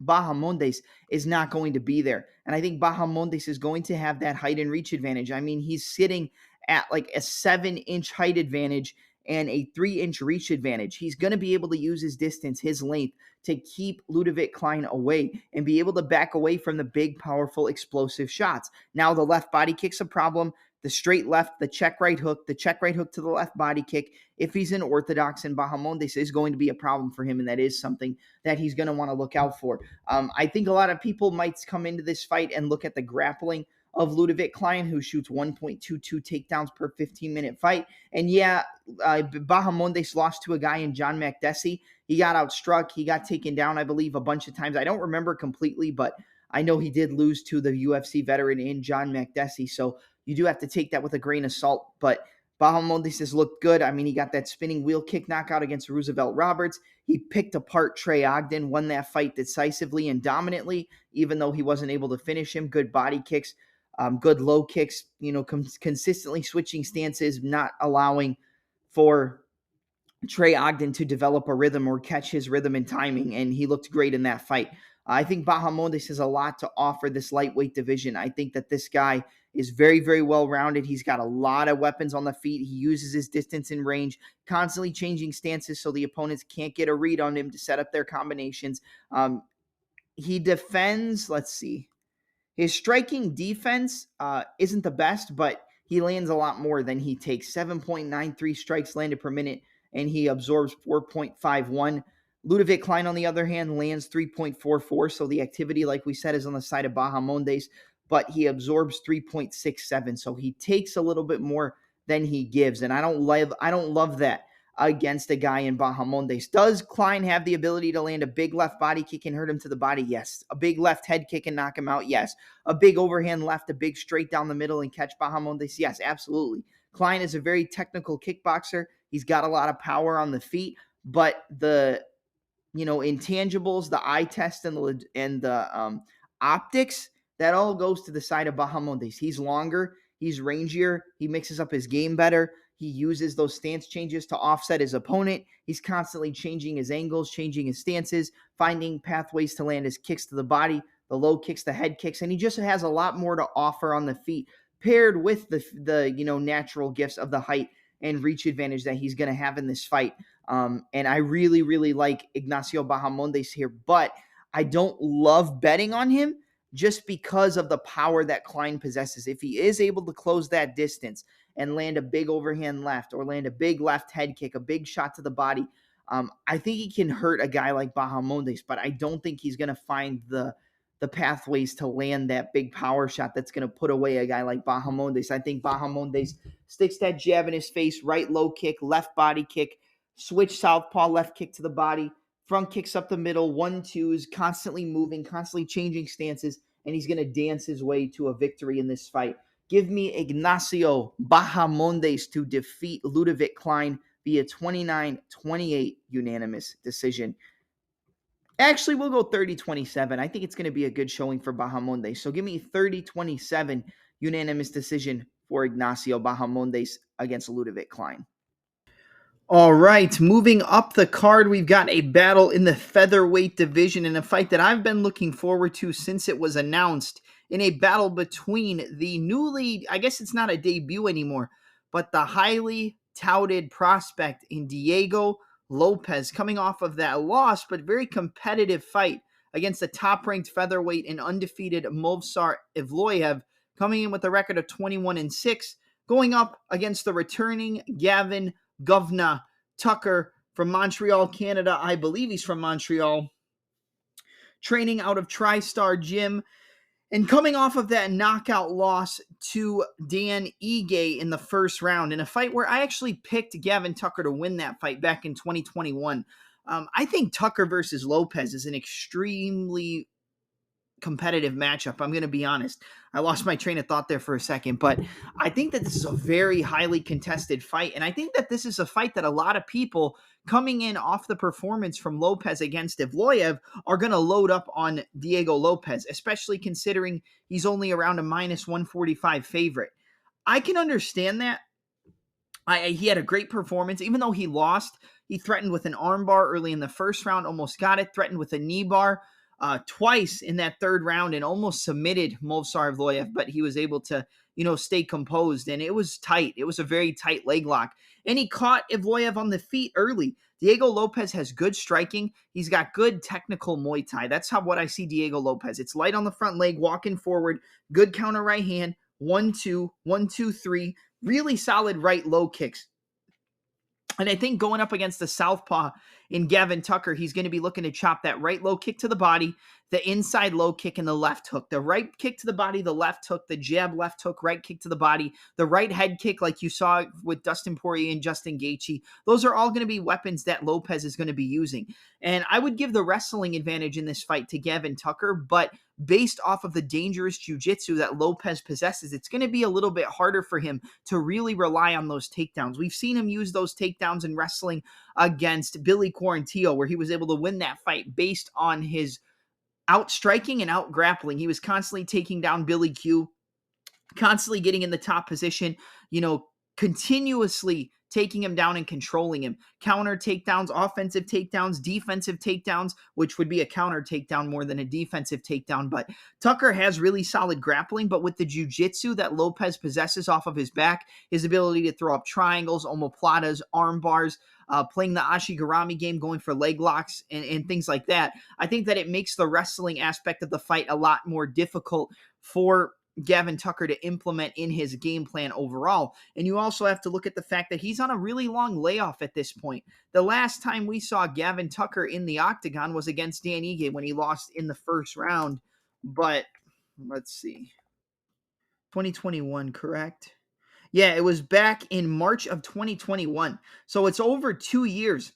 Bahamondes is not going to be there. And I think Bahamondes is going to have that height and reach advantage. I mean, he's sitting at like a 7-inch height advantage and a 3-inch reach advantage. He's going to be able to use his distance, his length, to keep Ludovic Klein away and be able to back away from the big, powerful, explosive shots. Now, the left body kick's a problem. The straight left, the check right hook to the left body kick. If he's in orthodox, and Bahamondes is going to be a problem for him, and that is something that he's going to want to look out for. I think a lot of people might come into this fight and look at the grappling of Ludovic Klein, who shoots 1.22 takedowns per 15-minute fight. And yeah, Bahamondes lost to a guy in John Makdessi. He got outstruck. He got taken down, I believe, a bunch of times. I don't remember completely, but I know he did lose to the UFC veteran in John Makdessi. So you do have to take that with a grain of salt. But Bahamondes has looked good. I mean, he got that spinning wheel kick knockout against Roosevelt Roberts. He picked apart Trey Ogden, won that fight decisively and dominantly, even though he wasn't able to finish him. Good body kicks. Good low kicks, consistently switching stances, not allowing for Trey Ogden to develop a rhythm or catch his rhythm and timing, and he looked great in that fight. I think Bahamondes has a lot to offer this lightweight division. I think that this guy is very, very well-rounded. He's got a lot of weapons on the feet. He uses his distance and range, constantly changing stances so the opponents can't get a read on him to set up their combinations. He defends, let's see. His striking defense isn't the best, but he lands a lot more than he takes. 7.93 strikes landed per minute, and he absorbs 4.51. Ludovic Klein, on the other hand, lands 3.44, so the activity, like we said, is on the side of Bahamondes, but he absorbs 3.67, so he takes a little bit more than he gives, and I don't love that against a guy in Bahamondes. Does Klein have the ability to land a big left body kick and hurt him to the body? Yes. A big left head kick and knock him out? Yes. A big overhand left, a big straight down the middle and catch Bahamondes? Yes, absolutely. Klein is a very technical kickboxer. He's got a lot of power on the feet, but the intangibles, the eye test and the optics, that all goes to the side of Bahamondes. He's longer, he's rangier, he mixes up his game better. He uses those stance changes to offset his opponent. He's constantly changing his angles, changing his stances, finding pathways to land his kicks to the body, the low kicks, the head kicks, and he just has a lot more to offer on the feet, paired with the natural gifts of the height and reach advantage that he's going to have in this fight. And I really, really like Ignacio Bahamondes here, but I don't love betting on him just because of the power that Klein possesses. If he is able to close that distance and land a big overhand left or land a big left head kick, a big shot to the body, I think he can hurt a guy like Bahamondes, but I don't think he's going to find the pathways to land that big power shot that's going to put away a guy like Bahamondes. I think Bahamondes sticks that jab in his face, right low kick, left body kick, switch southpaw, left kick to the body, front kicks up the middle, 1-2s, constantly moving, constantly changing stances, and he's going to dance his way to a victory in this fight. Give me Ignacio Bahamondes to defeat Ludovic Klein via 29-28 unanimous decision. Actually, we'll go 30-27. I think it's going to be a good showing for Bahamondes. So give me 30-27 unanimous decision for Ignacio Bahamondes against Ludovic Klein. All right, moving up the card, we've got a battle in the featherweight division in a fight that I've been looking forward to since it was announced, in a battle between the newly, I guess it's not a debut anymore, but the highly touted prospect in Diego Lopes, coming off of that loss, but very competitive fight against the top-ranked featherweight and undefeated Movsar Evloev, coming in with a record of 21-6, going up against the returning Gavin Govna Tucker from Montreal, Canada. I believe he's from Montreal, training out of TriStar Gym. And coming off of that knockout loss to Dan Ige in the first round, in a fight where I actually picked Gavin Tucker to win that fight back in 2021. I think Tucker versus Lopes is an extremely competitive matchup. I'm going to be honest. I lost my train of thought there for a second, but I think that this is a very highly contested fight. And I think that this is a fight that a lot of people coming in off the performance from Lopes against Evloev are going to load up on Diego Lopes, especially considering he's only around a minus 145 favorite. I can understand that. He had a great performance. Even though he lost, he threatened with an armbar early in the first round, almost got it, threatened with a knee bar twice in that third round and almost submitted Movsar Evloev, but he was able to, stay composed, and it was tight. It was a very tight leg lock, and he caught Evloev on the feet early. Diego Lopes has good striking. He's got good technical Muay Thai. That's what I see Diego Lopes. It's light on the front leg, walking forward, good counter right hand, 1-2, 1-2-3, really solid right low kicks. And I think going up against the southpaw in Gavin Tucker, he's going to be looking to chop that right low kick to the body, the inside low kick, and the left hook. The right kick to the body, the left hook, the jab, left hook, right kick to the body, the right head kick like you saw with Dustin Poirier and Justin Gaethje. Those are all going to be weapons that Lopes is going to be using. And I would give the wrestling advantage in this fight to Gavin Tucker, but based off of the dangerous jiu-jitsu that Lopes possesses, it's going to be a little bit harder for him to really rely on those takedowns. We've seen him use those takedowns in wrestling against Billy Quarantillo, where he was able to win that fight based on his out-striking and out-grappling. He was constantly taking down Billy Q, constantly getting in the top position, continuously taking him down and controlling him. Counter takedowns, offensive takedowns, defensive takedowns, which would be a counter takedown more than a defensive takedown. But Tucker has really solid grappling, but with the jiu-jitsu that Lopes possesses off of his back, his ability to throw up triangles, omoplatas, arm bars, playing the Ashigarami game, going for leg locks and things like that, I think that it makes the wrestling aspect of the fight a lot more difficult for Gavin Tucker to implement in his game plan overall. And you also have to look at the fact that he's on a really long layoff at this point. The last time we saw Gavin Tucker in the octagon was against Dan Ige when he lost in the first round. But let's see. 2021, correct? Yeah, it was back in March of 2021. So it's over 2 years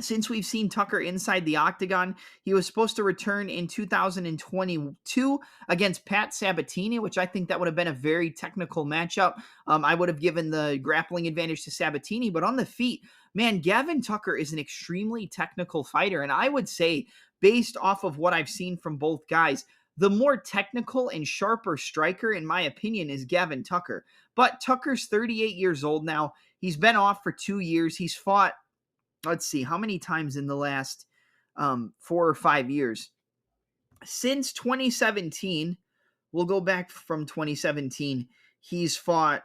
since we've seen Tucker inside the octagon. He was supposed to return in 2022 against Pat Sabatini, which I think that would have been a very technical matchup. I would have given the grappling advantage to Sabatini, but on the feet, man, Gavin Tucker is an extremely technical fighter. And I would say, based off of what I've seen from both guys, the more technical and sharper striker, in my opinion, is Gavin Tucker. But Tucker's 38 years old now. He's been off for 2 years. He's fought, let's see, how many times in the last 4 or 5 years? Since 2017, we'll go back from 2017. He's fought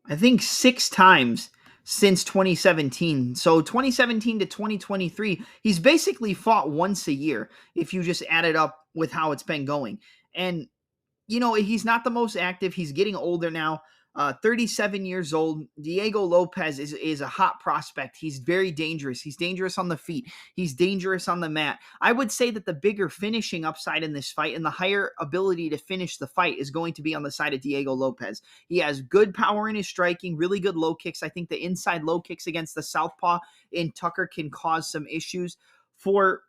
6 times since 2017. So 2017 to 2023, he's basically fought once a year if you just add it up with how it's been going. And, he's not the most active. He's getting older now. 37 years old. Diego Lopes is a hot prospect. He's very dangerous. He's dangerous on the feet. He's dangerous on the mat. I would say that the bigger finishing upside in this fight and the higher ability to finish the fight is going to be on the side of Diego Lopes. He has good power in his striking, really good low kicks. I think the inside low kicks against the southpaw in Tucker can cause some issues for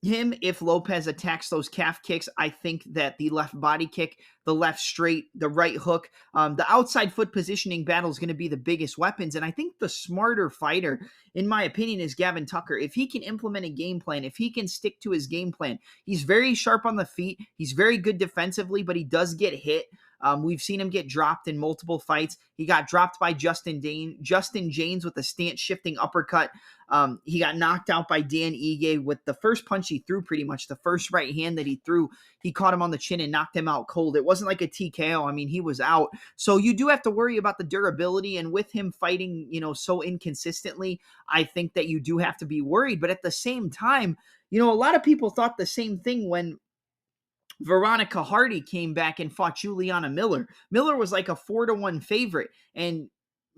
him. If Lopes attacks those calf kicks, I think that the left body kick, the left straight, the right hook, the outside foot positioning battle is going to be the biggest weapons. And I think the smarter fighter, in my opinion, is Gavin Tucker. If he can implement a game plan, if he can stick to his game plan, he's very sharp on the feet. He's very good defensively, but he does get hit. We've seen him get dropped in multiple fights. He got dropped by Justin James with a stance-shifting uppercut. He got knocked out by Dan Ige with the first punch he threw, pretty much the first right hand that he threw. He caught him on the chin and knocked him out cold. It wasn't like a TKO. I mean, he was out. So you do have to worry about the durability, and with him fighting, so inconsistently, I think that you do have to be worried. But at the same time, a lot of people thought the same thing when Veronica Hardy came back and fought Juliana Miller. Miller was like a 4-1 favorite, and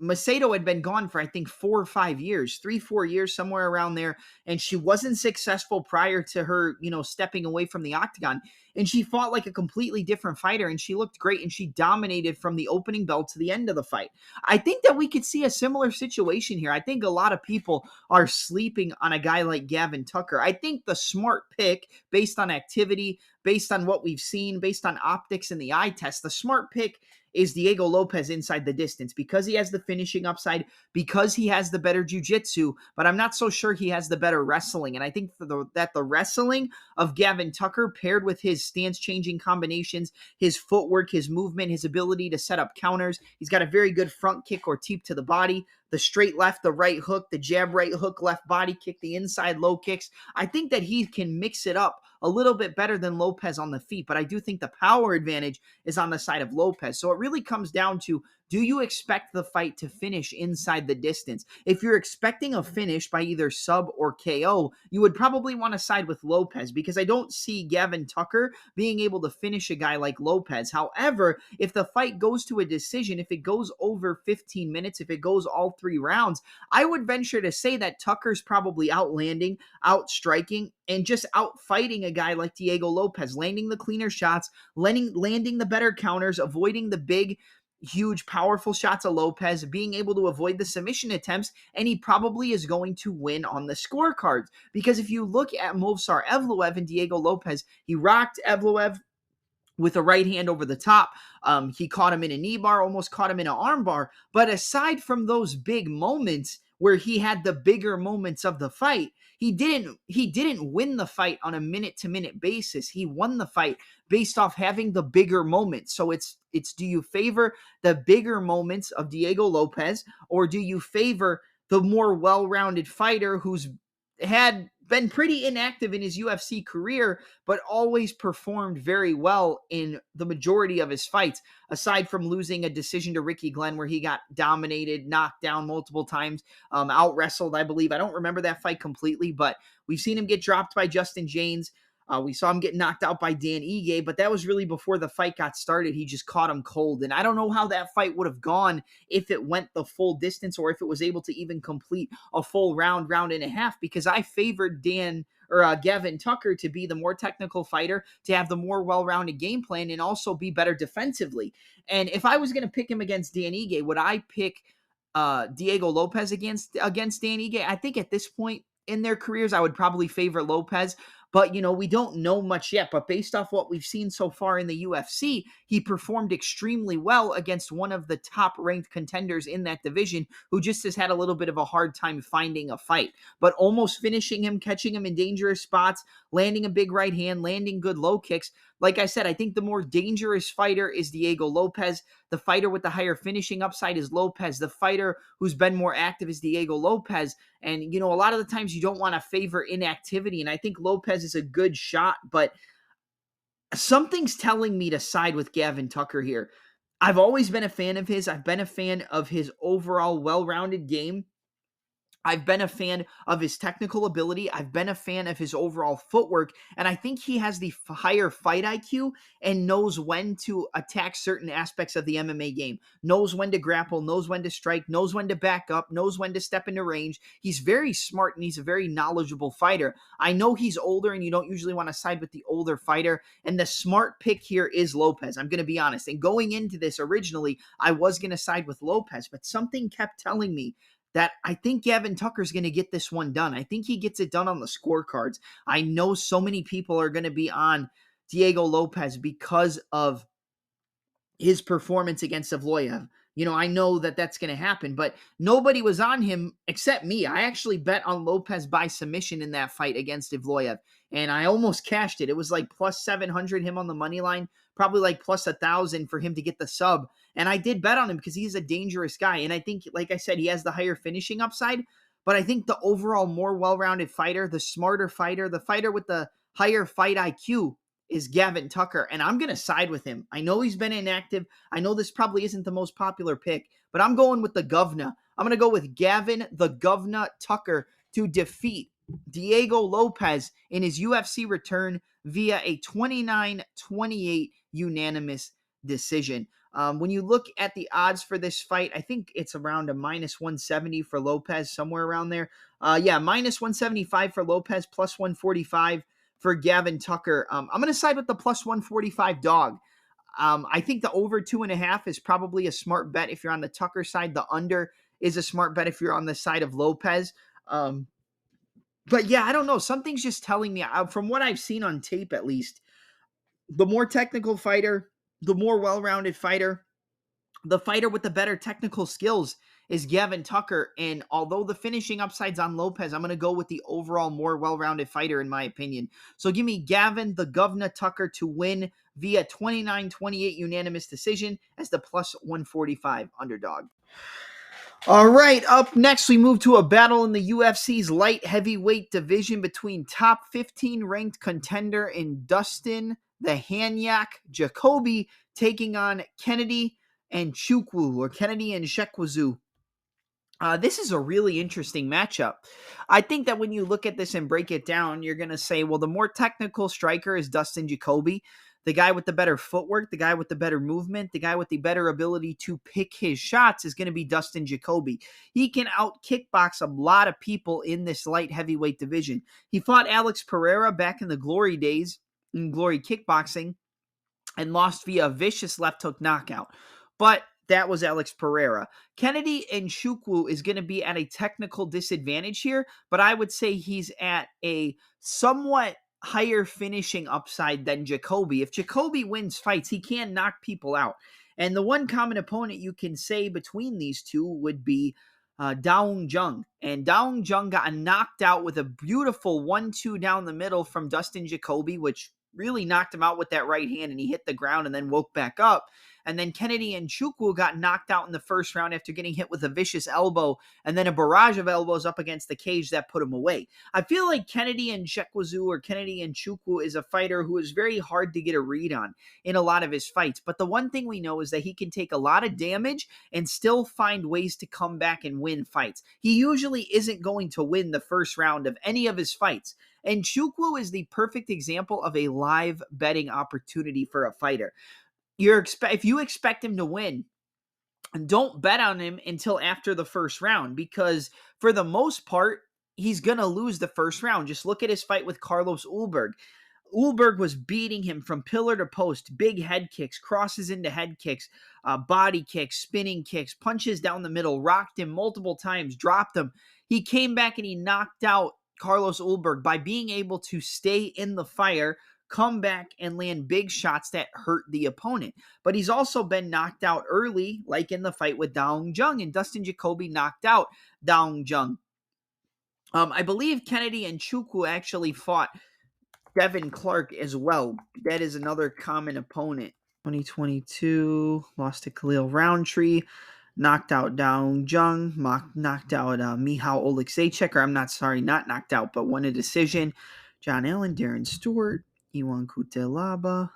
Macedo had been gone for, I think, 4 or 5 years, 3-4 years, somewhere around there. And she wasn't successful prior to her, stepping away from the octagon. And she fought like a completely different fighter, and she looked great, and she dominated from the opening bell to the end of the fight. I think that we could see a similar situation here. I think a lot of people are sleeping on a guy like Gavin Tucker. I think the smart pick, based on activity, based on what we've seen, based on optics and the eye test, the smart pick is Diego Lopes inside the distance, because he has the finishing upside, because he has the better jiu-jitsu, but I'm not so sure he has the better wrestling. And I think that the wrestling of Gavin Tucker, paired with his stance-changing combinations, his footwork, his movement, his ability to set up counters, he's got a very good front kick or teep to the body, the straight left, the right hook, the jab right hook, left body kick, the inside low kicks. I think that he can mix it up a little bit better than Lopes on the feet, but I do think the power advantage is on the side of Lopes. So it really comes down to, do you expect the fight to finish inside the distance? If you're expecting a finish by either sub or KO, you would probably want to side with Lopes, because I don't see Gavin Tucker being able to finish a guy like Lopes. However, if the fight goes to a decision, if it goes over 15 minutes, if it goes all 3 rounds, I would venture to say that Tucker's probably outlanding, outstriking, and just outfighting a guy like Diego Lopes, landing the cleaner shots, landing the better counters, avoiding the big, huge, powerful shots of Lopes, being able to avoid the submission attempts, and he probably is going to win on the scorecards. Because if you look at Movsar Evloev and Diego Lopes, he rocked Evloev with a right hand over the top. He caught him in a knee bar, almost caught him in an arm bar. But aside from those big moments where he had the bigger moments of the fight, he didn't win the fight on a minute-to-minute basis. He won the fight based off having the bigger moments. So it's do you favor the bigger moments of Diego Lopes, or do you favor the more well-rounded fighter who's had been pretty inactive in his UFC career, but always performed very well in the majority of his fights, aside from losing a decision to Ricky Glenn where he got dominated, knocked down multiple times, out-wrestled, I believe. I don't remember that fight completely, but we've seen him get dropped by Justin James. We saw him get knocked out by Dan Ige, but that was really before the fight got started. He just caught him cold. And I don't know how that fight would have gone if it went the full distance, or if it was able to even complete a full round and a half, because I favored Gavin Tucker to be the more technical fighter, to have the more well-rounded game plan, and also be better defensively. And if I was going to pick him against Dan Ige, would I pick Diego Lopes against Dan Ige? I think at this point in their careers, I would probably favor Lopes. But, we don't know much yet. But based off what we've seen so far in the UFC, he performed extremely well against one of the top-ranked contenders in that division, who just has had a little bit of a hard time finding a fight. But almost finishing him, catching him in dangerous spots, landing a big right hand, landing good low kicks. Like I said, I think the more dangerous fighter is Diego Lopes. The fighter with the higher finishing upside is Lopes. The fighter who's been more active is Diego Lopes. And, a lot of the times you don't want to favor inactivity. And I think Lopes is a good shot, but something's telling me to side with Gavin Tucker here. I've always been a fan of his. I've been a fan of his overall well-rounded game. I've been a fan of his technical ability. I've been a fan of his overall footwork. And I think he has the higher fight IQ and knows when to attack certain aspects of the MMA game. Knows when to grapple, knows when to strike, knows when to back up, knows when to step into range. He's very smart, and he's a very knowledgeable fighter. I know he's older, and you don't usually want to side with the older fighter. And the smart pick here is Lopes. I'm going to be honest. And going into this originally, I was going to side with Lopes, but something kept telling me that I think Gavin Tucker's going to get this one done. I think he gets it done on the scorecards. I know so many people are going to be on Diego Lopes because of his performance against Evloev. I know that that's going to happen, but nobody was on him except me. I actually bet on Lopes by submission in that fight against Evloev, and I almost cashed it. It was like plus 700 him on the money line, probably like plus 1,000 for him to get the sub. And I did bet on him because he's a dangerous guy. And I think, like I said, he has the higher finishing upside, but I think the overall more well-rounded fighter, the smarter fighter, the fighter with the higher fight IQ is Gavin Tucker, and I'm going to side with him. I know he's been inactive. I know this probably isn't the most popular pick, but I'm going with the Govna. I'm going to go with Gavin the Govna Tucker to defeat Diego Lopes in his UFC return via a 29-28 unanimous decision. When you look at the odds for this fight, I think it's around a minus 170 for Lopes, somewhere around there. Minus 175 for Lopes, plus 145 for Gavin Tucker. I'm going to side with the plus 145 dog. I think the over 2.5 is probably a smart bet if you're on the Tucker side. The under is a smart bet if you're on the side of Lopes. But yeah, I don't know. Something's just telling me, from what I've seen on tape at least, the more technical fighter, the more well-rounded fighter, the fighter with the better technical skills is Gavin Tucker. And although the finishing upside's on Lopes, I'm going to go with the overall more well-rounded fighter in my opinion. So give me Gavin the Govna Tucker to win via 29-28 unanimous decision as the plus 145 underdog. All right, up next, we move to a battle in the UFC's light heavyweight division between top 15 ranked contender in Dustin the Hanyak Jacoby taking on Kennedy Nzechukwu. This is a really interesting matchup. I think that when you look at this and break it down, you're going to say, well, the more technical striker is Dustin Jacoby. The guy with the better footwork, the guy with the better movement, the guy with the better ability to pick his shots is going to be Dustin Jacoby. He can out kickbox a lot of people in this light heavyweight division. He fought Alex Pereira back in the glory days, in glory kickboxing, and lost via a vicious left hook knockout. But that was Alex Pereira. Kennedy Nzechukwu is going to be at a technical disadvantage here, but I would say he's at a somewhat higher finishing upside than Jacoby. If Jacoby wins fights, he can knock people out. And the one common opponent you can say between these two would be Daung Jung. And Daung Jung got knocked out with a beautiful 1-2 down the middle from Dustin Jacoby, which really knocked him out with that right hand, and he hit the ground and then woke back up. And then Kennedy Nzechukwu got knocked out in the first round after getting hit with a vicious elbow and then a barrage of elbows up against the cage that put him away. I feel like Kennedy Nzechukwu is a fighter who is very hard to get a read on in a lot of his fights. But the one thing we know is that he can take a lot of damage and still find ways to come back and win fights. He usually isn't going to win the first round of any of his fights. And Nzechukwu is the perfect example of a live betting opportunity for a fighter. If you expect him to win, don't bet on him until after the first round, because for the most part, he's going to lose the first round. Just look at his fight with Carlos Ulberg. Ulberg was beating him from pillar to post, big head kicks, crosses into head kicks, body kicks, spinning kicks, punches down the middle, rocked him multiple times, dropped him. He came back and he knocked out Carlos Ulberg by being able to stay in the fire, come back and land big shots that hurt the opponent. But he's also been knocked out early, like in the fight with Daung Jung, and Dustin Jacoby knocked out Daung Jung. I believe Kennedy Nzechukwu actually fought Devin Clark as well. That is another common opponent. 2022, lost to Khalil Roundtree, knocked out Daung Jung, knocked out Michał Oleksiejczuk, or not knocked out, but won a decision. John Allen, Darren Stewart, Iwan Kutelaba,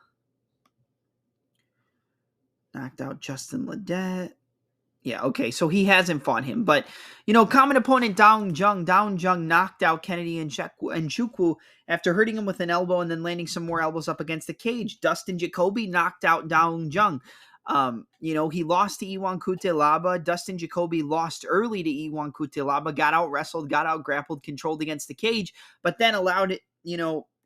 knocked out Justin Ledet. Yeah, okay, so he hasn't fought him. But, common opponent Daung Jung knocked out Kennedy Nzechukwu after hurting him with an elbow and then landing some more elbows up against the cage. Dustin Jacoby knocked out Daung Jung. He lost to Iwan Kutelaba. Dustin Jacoby lost early to Iwan Kutelaba, got out wrestled, got out grappled, controlled against the cage, but then allowed it,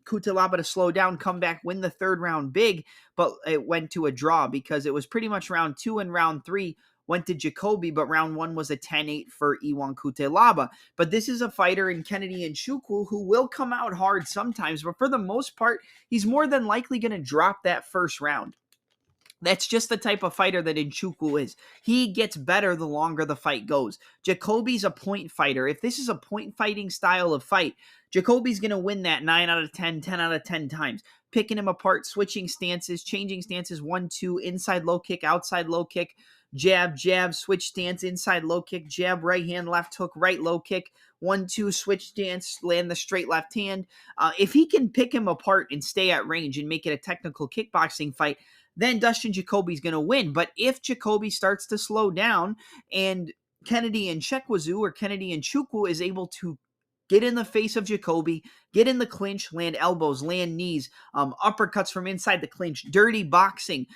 Kutelaba to slow down, come back, win the third round big, but it went to a draw because it was pretty much round 2 and round 3 went to Jacoby, but round 1 was a 10-8 for Iwan Kutelaba. But this is a fighter in Kennedy Nzechukwu who will come out hard sometimes, but for the most part, he's more than likely going to drop that first round. That's just the type of fighter that Nzechukwu is. He gets better the longer the fight goes. Jacoby's a point fighter. If this is a point fighting style of fight, Jacoby's going to win that 9 out of 10, 10 out of 10 times. Picking him apart, switching stances, changing stances, 1-2, inside low kick, outside low kick, jab, jab, switch stance, inside low kick, jab, right hand, left hook, right low kick, 1-2, switch stance, land the straight left hand. If he can pick him apart and stay at range and make it a technical kickboxing fight, then Dustin Jacoby's going to win. But if Jacoby starts to slow down and Kennedy Nzechukwu or Kennedy Nzechukwu is able to get in the face of Jacoby, get in the clinch, land elbows, land knees, uppercuts from inside the clinch, dirty boxing.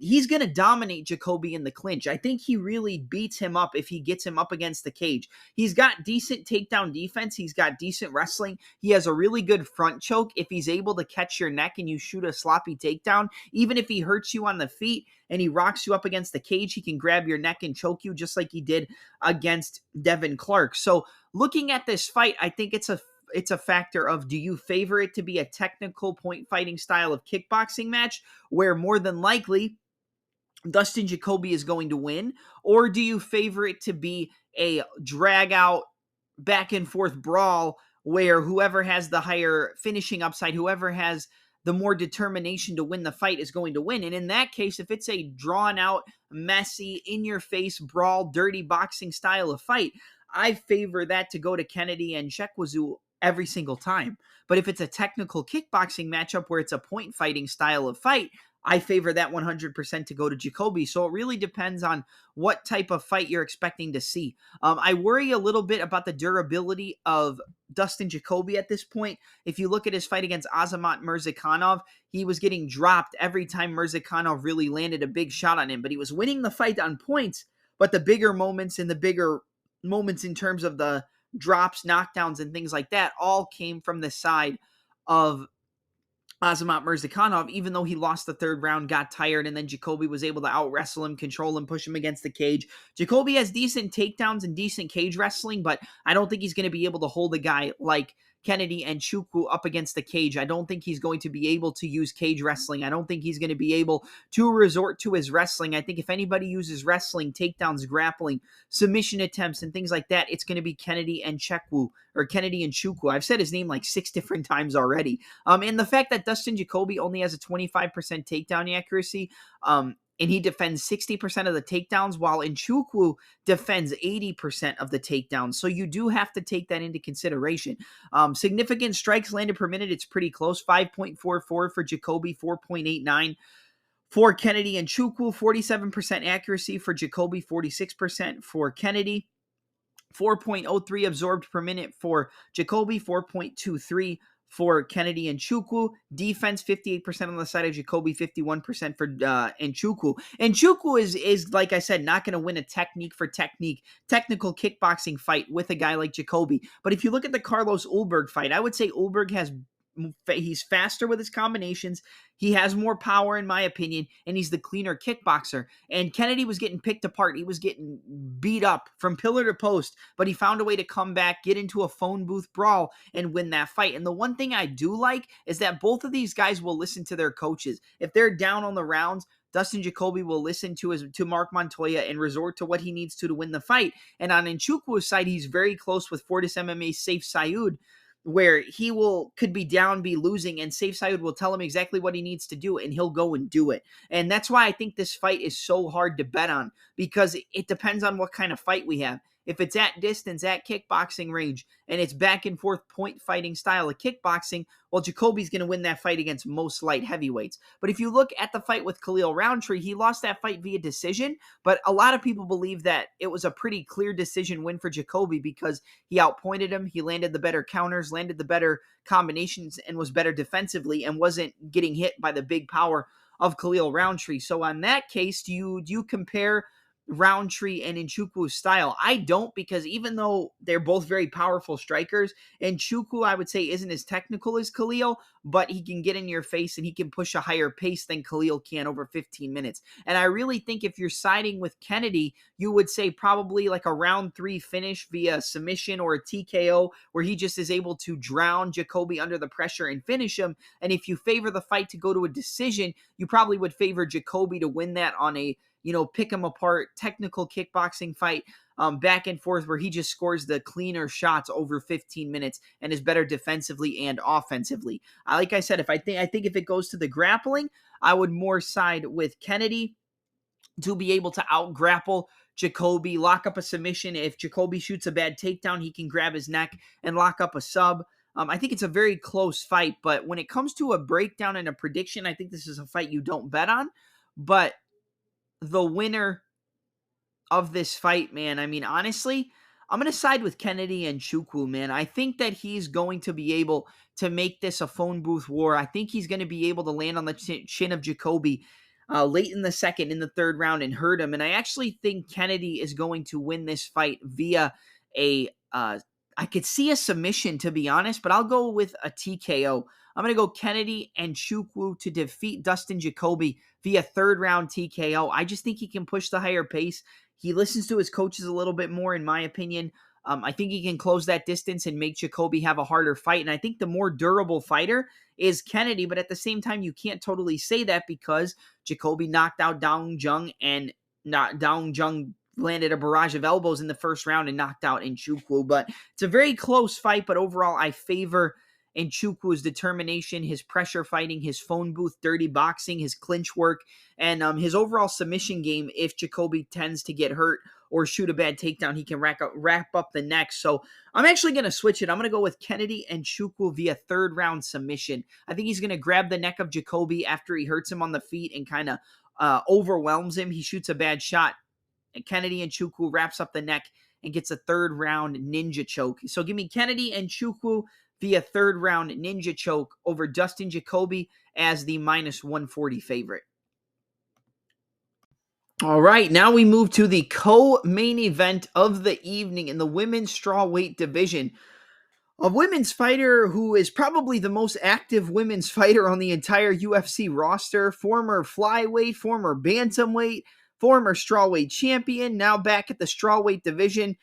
He's going to dominate Jacoby in the clinch. I think he really beats him up if he gets him up against the cage. He's got decent takedown defense. He's got decent wrestling. He has a really good front choke. If he's able to catch your neck and you shoot a sloppy takedown, even if he hurts you on the feet and he rocks you up against the cage, he can grab your neck and choke you just like he did against Devin Clark. So looking at this fight, I think it's a factor of, do you favor it to be a technical point fighting style of kickboxing match where more than likely Dustin Jacoby is going to win, or do you favor it to be a drag out back and forth brawl where whoever has the higher finishing upside, whoever has the more determination to win the fight is going to win? And in that case, if it's a drawn out, messy, in your face brawl, dirty boxing style of fight, I favor that to go to Kennedy Nzechukwu every single time. But if it's a technical kickboxing matchup where it's a point fighting style of fight, I favor that 100% to go to Jacoby. So it really depends on what type of fight you're expecting to see. I worry a little bit about the durability of Dustin Jacoby at this point. If you look at his fight against Azamat Murzakanov, he was getting dropped every time Murzakanov really landed a big shot on him. But he was winning the fight on points, but the bigger moments and the bigger moments in terms of the drops, knockdowns, and things like that all came from the side of Azamat Murzakanov, even though he lost the third round, got tired, and then Jacoby was able to out-wrestle him, control him, push him against the cage. Jacoby has decent takedowns and decent cage wrestling, but I don't think he's going to be able to hold a guy like Kennedy Nzechukwu up against the cage. I don't think he's going to be able to use cage wrestling. I don't think he's going to be able to resort to his wrestling. I think if anybody uses wrestling, takedowns, grappling, submission attempts, and things like that, it's going to be Kennedy Nzechukwu or Kennedy Nzechukwu. I've said his name like 6 different times already. And the fact that Dustin Jacoby only has a 25% takedown accuracy, and he defends 60% of the takedowns, while Nzechukwu defends 80% of the takedowns. So you do have to take that into consideration. Significant strikes landed per minute, it's pretty close. 5.44 for Jacoby, 4.89 for Kennedy Nzechukwu, 47% accuracy for Jacoby, 46% for Kennedy. 4.03 absorbed per minute for Jacoby, 4.23 for Kennedy Nzechukwu. Defense, 58% on the side of Jacoby, 51% for Nzechukwu. Nzechukwu is, like I said, not going to win a technique for technique, technical kickboxing fight with a guy like Jacoby. But if you look at the Carlos Ulberg fight, I would say Ulberg he's faster with his combinations. He has more power, in my opinion, and he's the cleaner kickboxer. And Kennedy was getting picked apart. He was getting beat up from pillar to post, but he found a way to come back, get into a phone booth brawl, and win that fight. And the one thing I do like is that both of these guys will listen to their coaches. If they're down on the rounds, Dustin Jacoby will listen to Mark Montoya and resort to what he needs to win the fight. And on Nzechukwu's side, he's very close with Fortis MMA's Saif Sayoud, where he could be down, be losing, and Saif Sayoud will tell him exactly what he needs to do, and he'll go and do it. And that's why I think this fight is so hard to bet on, because it depends on what kind of fight we have. If it's at distance, at kickboxing range, and it's back and forth point fighting style of kickboxing, well, Jacoby's going to win that fight against most light heavyweights. But if you look at the fight with Khalil Roundtree, he lost that fight via decision, but a lot of people believe that it was a pretty clear decision win for Jacoby because he outpointed him, he landed the better counters, landed the better combinations, and was better defensively and wasn't getting hit by the big power of Khalil Roundtree. So on that case, do you compare Roundtree and Nzechukwu style. I don't, because even though they're both very powerful strikers, Nzechukwu, I would say, isn't as technical as Khalil, but he can get in your face and he can push a higher pace than Khalil can over 15 minutes. And I really think if you're siding with Kennedy, you would say probably like a round 3 finish via submission or a TKO, where he just is able to drown Jacoby under the pressure and finish him. And if you favor the fight to go to a decision, you probably would favor Jacoby to win that on a, pick him apart, technical kickboxing fight, back and forth, where he just scores the cleaner shots over 15 minutes and is better defensively and offensively. Like I said, I think if it goes to the grappling, I would more side with Kennedy to be able to out-grapple Jacoby, lock up a submission. If Jacoby shoots a bad takedown, he can grab his neck and lock up a sub. I think it's a very close fight, but when it comes to a breakdown and a prediction, I think this is a fight you don't bet on. But the winner of this fight, man, I mean, honestly, I'm going to side with Kennedy and Nzechukwu, man. I think that he's going to be able to make this a phone booth war. I think he's going to be able to land on the chin of Jacoby late in the second, in the third round, and hurt him. And I actually think Kennedy is going to win this fight via I could see a submission, to be honest, but I'll go with a TKO. I'm going to go Kennedy and Nzechukwu to defeat Dustin Jacoby via third round TKO. I just think he can push the higher pace. He listens to his coaches a little bit more, in my opinion. I think he can close that distance and make Jacoby have a harder fight. And I think the more durable fighter is Kennedy, but at the same time, you can't totally say that because Jacoby knocked out Dong Jung, and Dong Jung landed a barrage of elbows in the first round and knocked out Nzechukwu. But it's a very close fight, but overall, I favor Nzechukwu's determination, his pressure fighting, his phone booth dirty boxing, his clinch work, and his overall submission game. If Jacoby tends to get hurt or shoot a bad takedown, he can wrap up the neck. So I'm actually going to switch it. I'm going to go with Kennedy and Nzechukwu via third round submission. I think he's going to grab the neck of Jacoby after he hurts him on the feet and kind of overwhelms him. He shoots a bad shot. And Kennedy and Nzechukwu wraps up the neck and gets a third round ninja choke. So give me Kennedy and Nzechukwu via third round ninja choke over Dustin Jacoby as the minus 140 favorite. All right, now we move to the co-main event of the evening in the women's strawweight division. A women's fighter who is probably the most active women's fighter on the entire UFC roster, former flyweight, former bantamweight, former strawweight champion, now back at the strawweight division,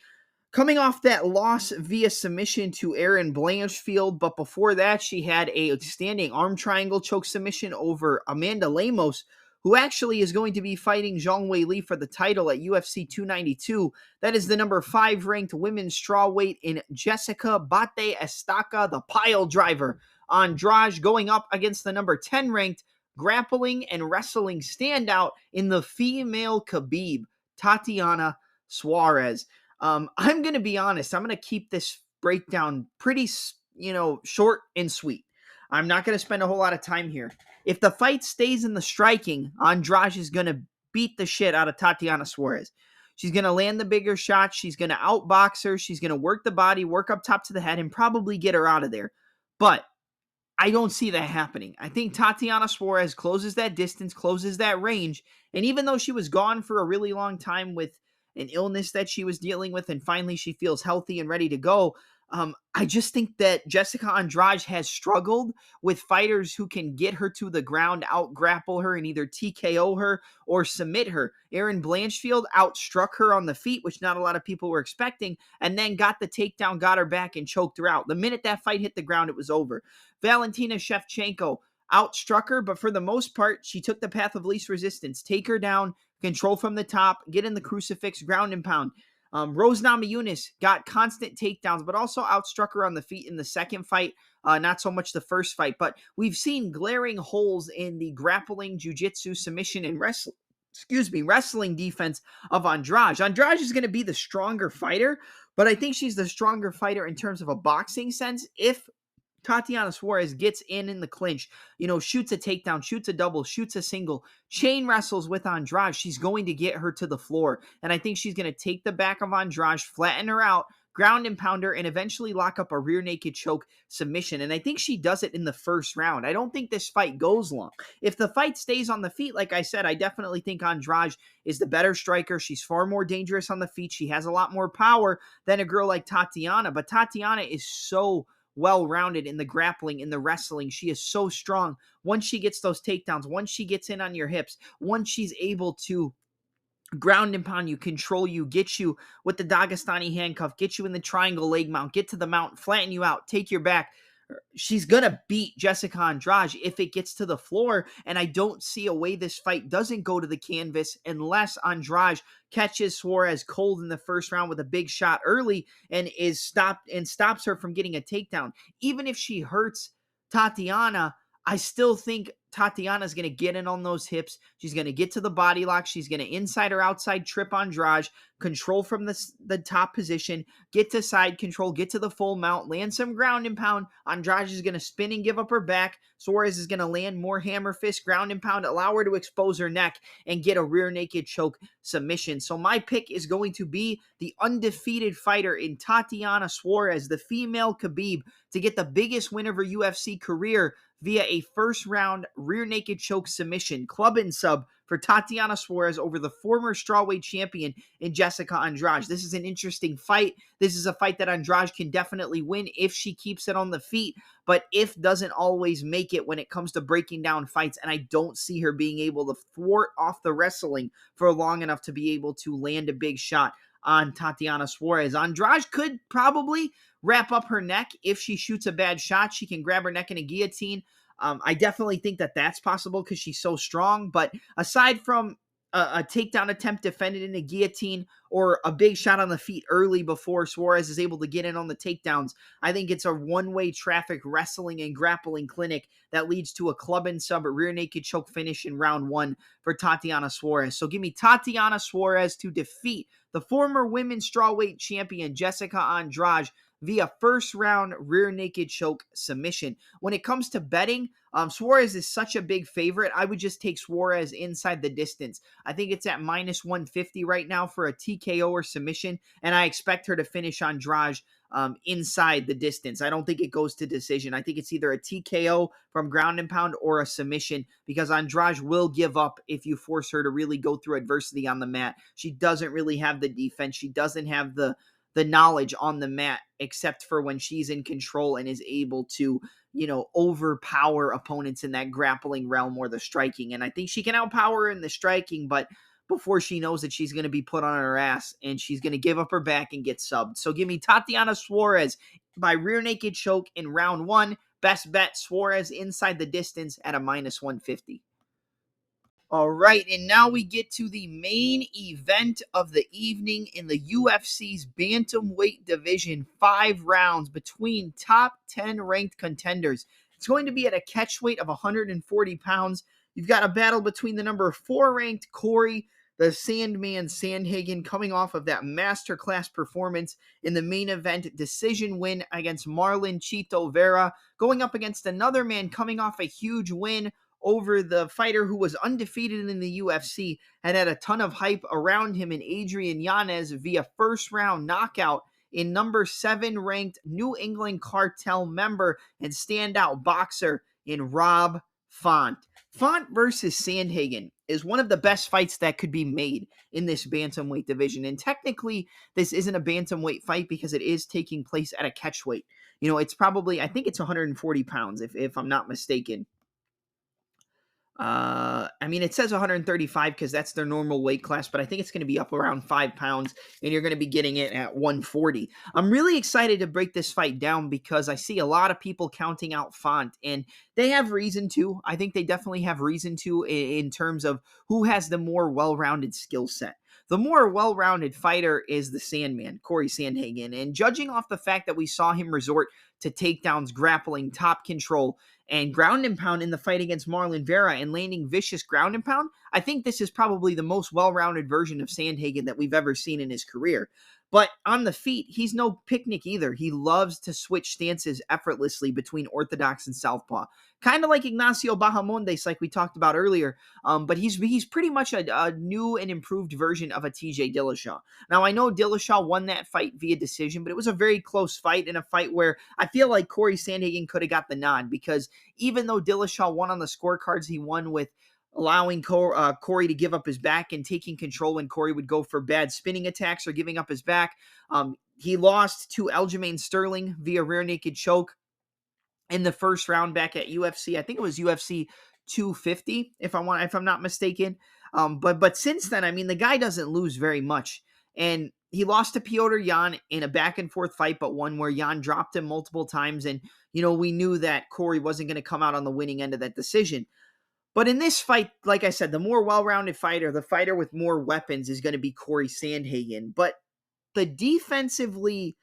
coming off that loss via submission to Erin Blanchfield. But before that, she had a standing arm triangle choke submission over Amanda Lemos, who actually is going to be fighting Zhang Weili for the title at UFC 292. That is the number 5 ranked women's strawweight in Jessica Bate Estaca, the pile driver. Andrade going up against the number 10 ranked grappling and wrestling standout in the female Khabib, Tatiana Suarez. I'm going to be honest. I'm going to keep this breakdown pretty, short and sweet. I'm not going to spend a whole lot of time here. If the fight stays in the striking, Andrade is going to beat the shit out of Tatiana Suarez. She's going to land the bigger shots. She's going to outbox her. She's going to work the body, work up top to the head, and probably get her out of there. But I don't see that happening. I think Tatiana Suarez closes that distance, closes that range, and even though she was gone for a really long time with an illness that she was dealing with, and finally she feels healthy and ready to go, I just think that Jessica Andrade has struggled with fighters who can get her to the ground, out-grapple her, and either TKO her or submit her. Erin Blanchfield outstruck her on the feet, which not a lot of people were expecting, and then got the takedown, got her back, and choked her out. The minute that fight hit the ground, it was over. Valentina Shevchenko outstruck her, but for the most part, she took the path of least resistance. Take her down, control from the top, get in the crucifix, ground and pound. Rose Namajunas got constant takedowns, but also outstruck her on the feet in the second fight. Not so much the first fight, but we've seen glaring holes in the grappling, jiu-jitsu, submission, and wrestling defense of Andrade. Andrade is going to be the stronger fighter, but I think she's the stronger fighter in terms of a boxing sense if Tatiana Suarez gets in the clinch, shoots a takedown, shoots a double, shoots a single, chain wrestles with Andrade. She's going to get her to the floor. And I think she's going to take the back of Andrade, flatten her out, ground and pounder, and eventually lock up a rear naked choke submission. And I think she does it in the first round. I don't think this fight goes long. If the fight stays on the feet, like I said, I definitely think Andrade is the better striker. She's far more dangerous on the feet. She has a lot more power than a girl like Tatiana, but Tatiana is so well-rounded in the grappling, in the wrestling. She is so strong. Once she gets those takedowns, once she gets in on your hips, once she's able to ground and pound you, control you, get you with the Dagestani handcuff, get you in the triangle leg mount, get to the mount, flatten you out, take your back, she's going to beat Jessica Andrade if it gets to the floor. And I don't see a way this fight doesn't go to the canvas unless Andrade catches Suarez cold in the first round with a big shot early and stops her from getting a takedown. Even if she hurts Tatiana, I still think Tatiana's going to get in on those hips. She's going to get to the body lock. She's going to inside or outside trip Andrade, control from the top position, get to side control, get to the full mount, land some ground and pound. Andrade is going to spin and give up her back. Suarez is going to land more hammer fist, ground and pound, allow her to expose her neck and get a rear naked choke submission. So my pick is going to be the undefeated fighter in Tatiana Suarez, the female Khabib, to get the biggest win of her UFC career via a first-round rear naked choke submission, club and sub for Tatiana Suarez over the former strawweight champion in Jessica Andrade. This is an interesting fight. This is a fight that Andrade can definitely win if she keeps it on the feet, but if doesn't always make it when it comes to breaking down fights, and I don't see her being able to thwart off the wrestling for long enough to be able to land a big shot on Tatiana Suarez. Andrade could probably wrap up her neck. If she shoots a bad shot, she can grab her neck in a guillotine. I definitely think that that's possible because she's so strong. But aside from a takedown attempt defended in a guillotine or a big shot on the feet early before Suarez is able to get in on the takedowns, I think it's a one-way traffic wrestling and grappling clinic that leads to a club and sub rear naked choke finish in round one for Tatiana Suarez. So give me Tatiana Suarez to defeat the former women's strawweight champion Jessica Andrade via first-round rear naked choke submission. When it comes to betting, Suarez is such a big favorite. I would just take Suarez inside the distance. I think it's at minus 150 right now for a TKO or submission, and I expect her to finish Andrade inside the distance. I don't think it goes to decision. I think it's either a TKO from ground and pound or a submission because Andrade will give up if you force her to really go through adversity on the mat. She doesn't really have the defense. She doesn't have the knowledge on the mat except for when she's in control and is able to, overpower opponents in that grappling realm or the striking. And I think she can outpower her in the striking, but before she knows that she's going to be put on her ass and she's going to give up her back and get subbed. So give me Tatiana Suarez by rear naked choke in round one. Best bet, Suarez inside the distance at a minus 150. All right, and now we get to the main event of the evening in the UFC's bantamweight division, 5 rounds between top 10 ranked contenders. It's going to be at a catchweight of 140 pounds. You've got a battle between the number 4 ranked Corey, the Sandman Sandhagen, coming off of that masterclass performance in the main event decision win against Marlon Chito Vera, going up against another man coming off a huge win over the fighter who was undefeated in the UFC and had a ton of hype around him in Adrian Yanez via first-round knockout in number 7 ranked New England Cartel member and standout boxer in Rob Font. Font versus Sandhagen is one of the best fights that could be made in this bantamweight division. And technically, this isn't a bantamweight fight because it is taking place at a catchweight. It's probably, I think it's 140 pounds if I'm not mistaken. It says 135 because that's their normal weight class, but I think it's going to be up around 5 pounds, and you're going to be getting it at 140. I'm really excited to break this fight down because I see a lot of people counting out Font, and they have reason to. I think they definitely have reason to in terms of who has the more well-rounded skill set. The more well-rounded fighter is the Sandman, Corey Sandhagen, and judging off the fact that we saw him resort to takedowns, grappling, top control, and ground and pound in the fight against Marlon Vera and landing vicious ground and pound, I think this is probably the most well-rounded version of Sandhagen that we've ever seen in his career. But on the feet, he's no picnic either. He loves to switch stances effortlessly between orthodox and southpaw. Kind of like Ignacio Bahamondes, like we talked about earlier. But he's pretty much a new and improved version of a TJ Dillashaw. Now, I know Dillashaw won that fight via decision, but it was a very close fight, and a fight where I feel like Corey Sandhagen could have got the nod, because even though Dillashaw won on the scorecards, he won with allowing Corey to give up his back and taking control when Corey would go for bad spinning attacks or giving up his back. He lost to Aljamain Sterling via rear naked choke in the first round back at UFC. I think it was UFC 250, if I'm not mistaken. But since then, I mean, the guy doesn't lose very much. And he lost to Petr Yan in a back and forth fight, but one where Yan dropped him multiple times. And, we knew that Corey wasn't going to come out on the winning end of that decision. But in this fight, like I said, the more well-rounded fighter, the fighter with more weapons, is going to be Corey Sandhagen. But the defensively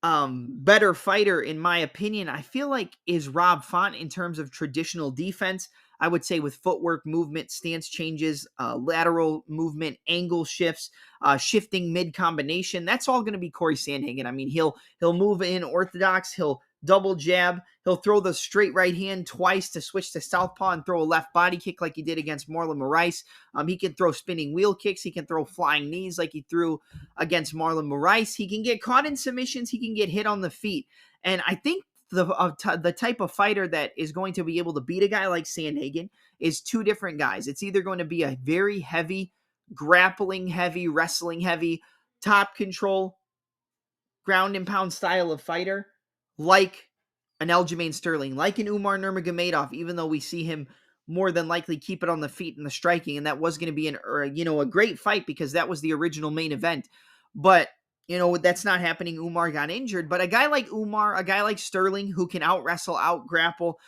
better fighter, in my opinion, I feel like is Rob Font in terms of traditional defense. I would say with footwork, movement, stance changes, lateral movement, angle shifts, shifting mid combination. That's all going to be Corey Sandhagen. I mean, he'll move in orthodox. He'll double jab. He'll throw the straight right hand twice to switch to southpaw and throw a left body kick like he did against Marlon Moraes. He can throw spinning wheel kicks. He can throw flying knees like he threw against Marlon Moraes. He can get caught in submissions. He can get hit on the feet. And I think the type of fighter that is going to be able to beat a guy like Sandhagen is two different guys. It's either going to be a very heavy, grappling heavy, wrestling heavy, top control, ground and pound style of fighter, like an Aljamain Sterling, like an Umar Nurmagomedov, even though we see him more than likely keep it on the feet and the striking, and that was going to be a great fight because that was the original main event. But that's not happening. Umar got injured, but a guy like Umar, a guy like Sterling, who can out wrestle, out grapple,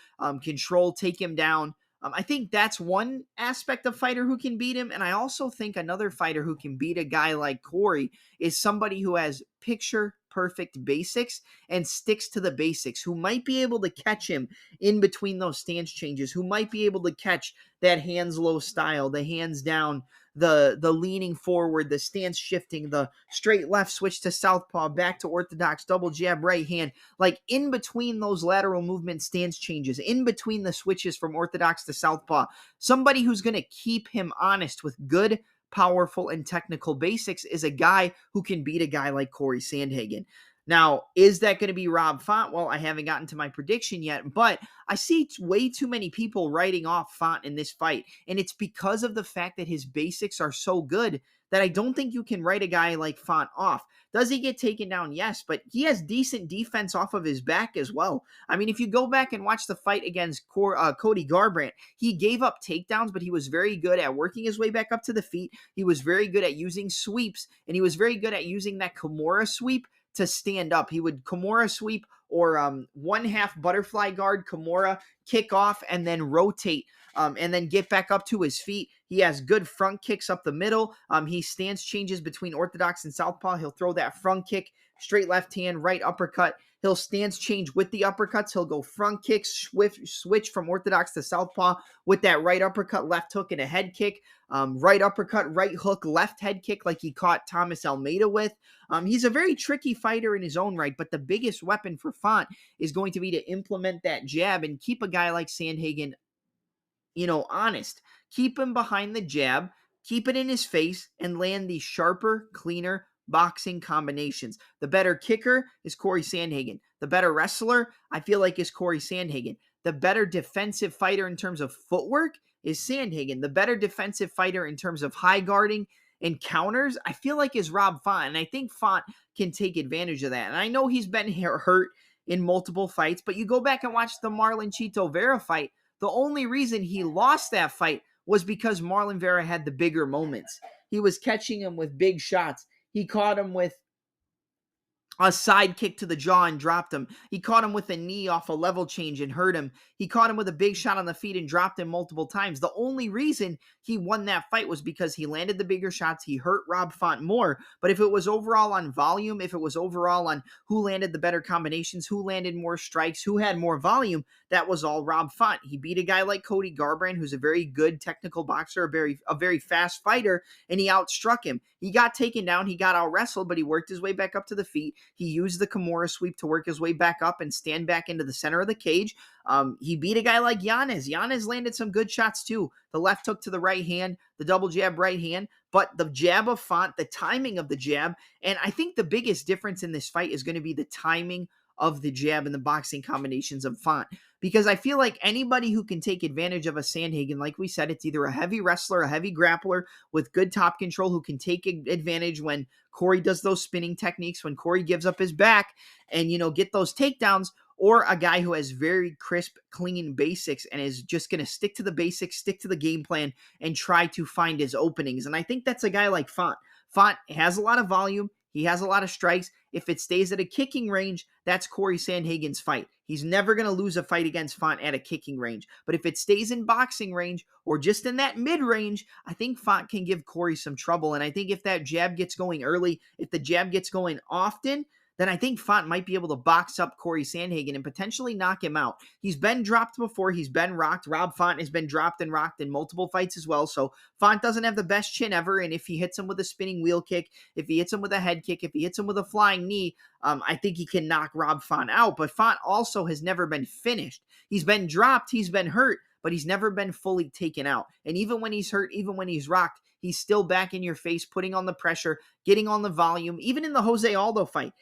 control, take him down. I think that's one aspect of fighter who can beat him. And I also think another fighter who can beat a guy like Corey is somebody who has picture perfect basics and sticks to the basics, who might be able to catch him in between those stance changes, who might be able to catch that hands low style, the hands down, the leaning forward, the stance shifting, the straight left switch to southpaw, back to orthodox, double jab right hand, like in between those lateral movement stance changes, in between the switches from orthodox to southpaw, somebody who's going to keep him honest with good, powerful, and technical basics is a guy who can beat a guy like Corey Sandhagen. Now, is that going to be Rob Font? Well, I haven't gotten to my prediction yet, but I see way too many people writing off Font in this fight, and it's because of the fact that his basics are so good that I don't think you can write a guy like Font off. Does he get taken down? Yes, but he has decent defense off of his back as well. I mean, if you go back and watch the fight against Cody Garbrandt, he gave up takedowns, but he was very good at working his way back up to the feet. He was very good at using sweeps, and he was very good at using that Kimura sweep to stand up. He would Kimura sweep or one half butterfly guard, Kimura, kick off, and then rotate, and then get back up to his feet. He has good front kicks up the middle. He stance changes between orthodox and southpaw. He'll throw that front kick, straight left hand, right uppercut. He'll stance change with the uppercuts. He'll go front kick, switch from orthodox to southpaw with that right uppercut, left hook, and a head kick. Right uppercut, right hook, left head kick like he caught Thomas Almeida with. He's a very tricky fighter in his own right, but the biggest weapon for Font is going to be to implement that jab and keep a guy like Sandhagen, honest. Keep him behind the jab, keep it in his face, and land the sharper, cleaner boxing combinations. The better kicker is Corey Sandhagen. The better wrestler, I feel like, is Corey Sandhagen. The better defensive fighter in terms of footwork is Sandhagen. The better defensive fighter in terms of high guarding and counters, I feel like, is Rob Font. And I think Font can take advantage of that. And I know he's been hurt in multiple fights, but you go back and watch the Marlon Chito Vera fight. The only reason he lost that fight was because Marlon Vera had the bigger moments. He was catching him with big shots. He caught him with a side kick to the jaw and dropped him. He caught him with a knee off a level change and hurt him. He caught him with a big shot on the feet and dropped him multiple times. The only reason he won that fight was because he landed the bigger shots. He hurt Rob Font more. But if it was overall on volume, if it was overall on who landed the better combinations, who landed more strikes, who had more volume, that was all Rob Font. He beat a guy like Cody Garbrandt, who's a very good technical boxer, a very fast fighter, and he outstruck him. He got taken down, he got out wrestled, but he worked his way back up to the feet. He used the Kimura sweep to work his way back up and stand back into the center of the cage. He beat a guy like Yanez. Yanez landed some good shots too. The left hook to the right hand, the double jab right hand, but the jab of Font, the timing of the jab, and I think the biggest difference in this fight is going to be the timing of the jab and the boxing combinations of Font. Because I feel like anybody who can take advantage of a Sandhagen, like we said, it's either a heavy wrestler, a heavy grappler with good top control who can take advantage when Corey does those spinning techniques, when Corey gives up his back and, get those takedowns, or a guy who has very crisp, clean basics and is just going to stick to the basics, stick to the game plan, and try to find his openings. And I think that's a guy like Font. Font has a lot of volume. He has a lot of strikes. If it stays at a kicking range, that's Corey Sandhagen's fight. He's never going to lose a fight against Font at a kicking range. But if it stays in boxing range or just in that mid-range, I think Font can give Corey some trouble. And I think if that jab gets going early, if the jab gets going often, then I think Font might be able to box up Corey Sandhagen and potentially knock him out. He's been dropped before. He's been rocked. Rob Font has been dropped and rocked in multiple fights as well. So Font doesn't have the best chin ever. And if he hits him with a spinning wheel kick, if he hits him with a head kick, if he hits him with a flying knee, I think he can knock Rob Font out. But Font also has never been finished. He's been dropped. He's been hurt, but he's never been fully taken out. And even when he's hurt, even when he's rocked, he's still back in your face, putting on the pressure, getting on the volume. Even in the Jose Aldo fight,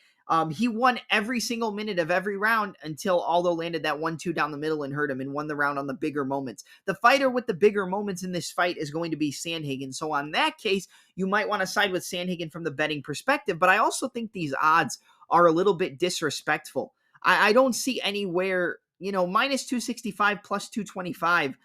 he won every single minute of every round until Aldo landed that 1-2 down the middle and hurt him and won the round on the bigger moments. The fighter with the bigger moments in this fight is going to be Sandhagen. So on that case, you might want to side with Sandhagen from the betting perspective, but I also think these odds are a little bit disrespectful. I don't see anywhere, minus 265 plus 225.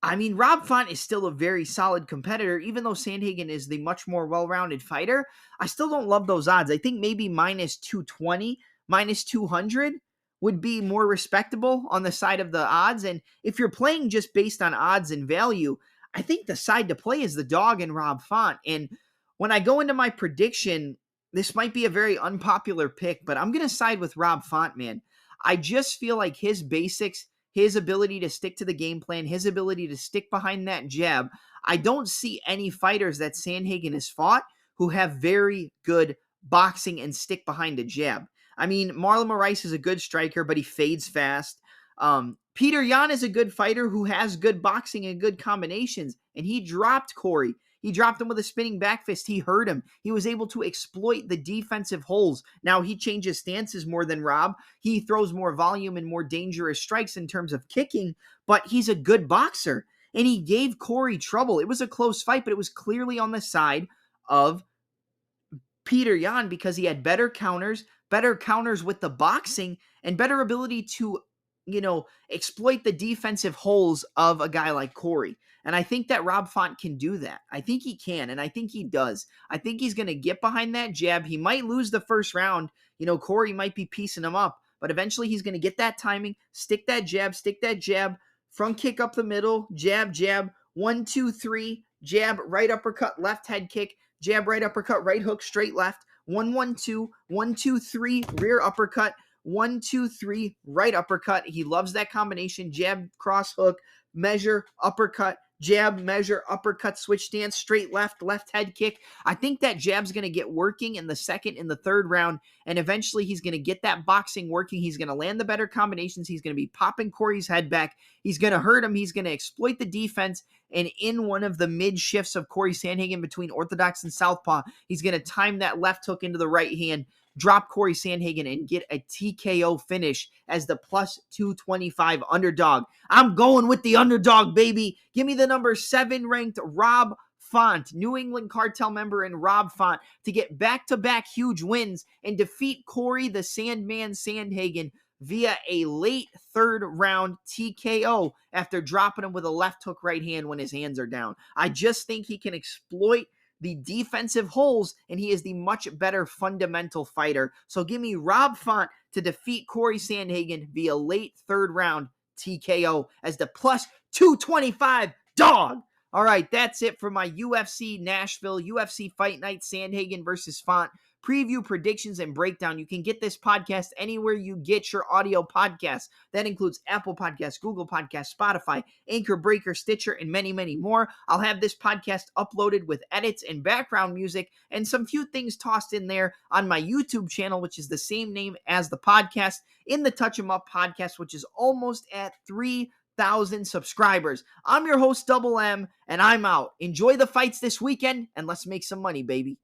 I mean, Rob Font is still a very solid competitor, even though Sandhagen is the much more well-rounded fighter. I still don't love those odds. I think maybe minus 220, minus 200 would be more respectable on the side of the odds. And if you're playing just based on odds and value, I think the side to play is the dog in Rob Font. And when I go into my prediction, this might be a very unpopular pick, but I'm going to side with Rob Font, man. I just feel like his basics, his ability to stick to the game plan, his ability to stick behind that jab. I don't see any fighters that Sandhagen has fought who have very good boxing and stick behind a jab. I mean, Marlon Moraes is a good striker, but he fades fast. Peter Yan is a good fighter who has good boxing and good combinations, and he dropped Corey. He dropped him with a spinning back fist. He hurt him. He was able to exploit the defensive holes. Now he changes stances more than Rob. He throws more volume and more dangerous strikes in terms of kicking, but he's a good boxer. And he gave Corey trouble. It was a close fight, but it was clearly on the side of Peter Yan because he had better counters with the boxing, and better ability to, exploit the defensive holes of a guy like Corey. And I think that Rob Font can do that. I think he can, and I think he does. I think he's going to get behind that jab. He might lose the first round. Corey might be piecing him up, but eventually he's going to get that timing, stick that jab, front kick up the middle, jab, 1, 2, 3, jab, right uppercut, left head kick, jab, right uppercut, right hook, straight left, 1, 1, 2, 1, 2, 3, rear uppercut, 1, 2, 3, right uppercut. He loves that combination. Jab, cross hook, measure, uppercut, jab, measure, uppercut, switch stance, straight left head kick. I think that jab's going to get working in the second and the third round, and eventually he's going to get that boxing working. He's going to land the better combinations. He's going to be popping Corey's head back. He's going to hurt him. He's going to exploit the defense, and in one of the mid shifts of Corey Sandhagen between orthodox and southpaw, he's going to time that left hook into the right hand, drop Corey Sandhagen, and get a TKO finish as the plus 225 underdog. I'm going with the underdog, baby. Give me the number 7 ranked Rob Font, New England Cartel member, and Rob Font to get back-to-back huge wins and defeat Corey the Sandman Sandhagen via a late third round TKO after dropping him with a left hook right hand when his hands are down. I just think he can exploit the defensive holes, and he is the much better fundamental fighter. So give me Rob Font to defeat Corey Sandhagen via late third round TKO as the plus 225 dog. All right, that's it for my UFC Nashville UFC Fight Night Sandhagen versus Font preview, predictions, and breakdown. You can get this podcast anywhere you get your audio podcasts. That includes Apple Podcasts, Google Podcasts, Spotify, Anchor, Breaker, Stitcher, and many, many more. I'll have this podcast uploaded with edits and background music and some few things tossed in there on my YouTube channel, which is the same name as the podcast, in the Touch 'em Up podcast, which is almost at 3,000 subscribers. I'm your host, Double M, and I'm out. Enjoy the fights this weekend, and let's make some money, baby.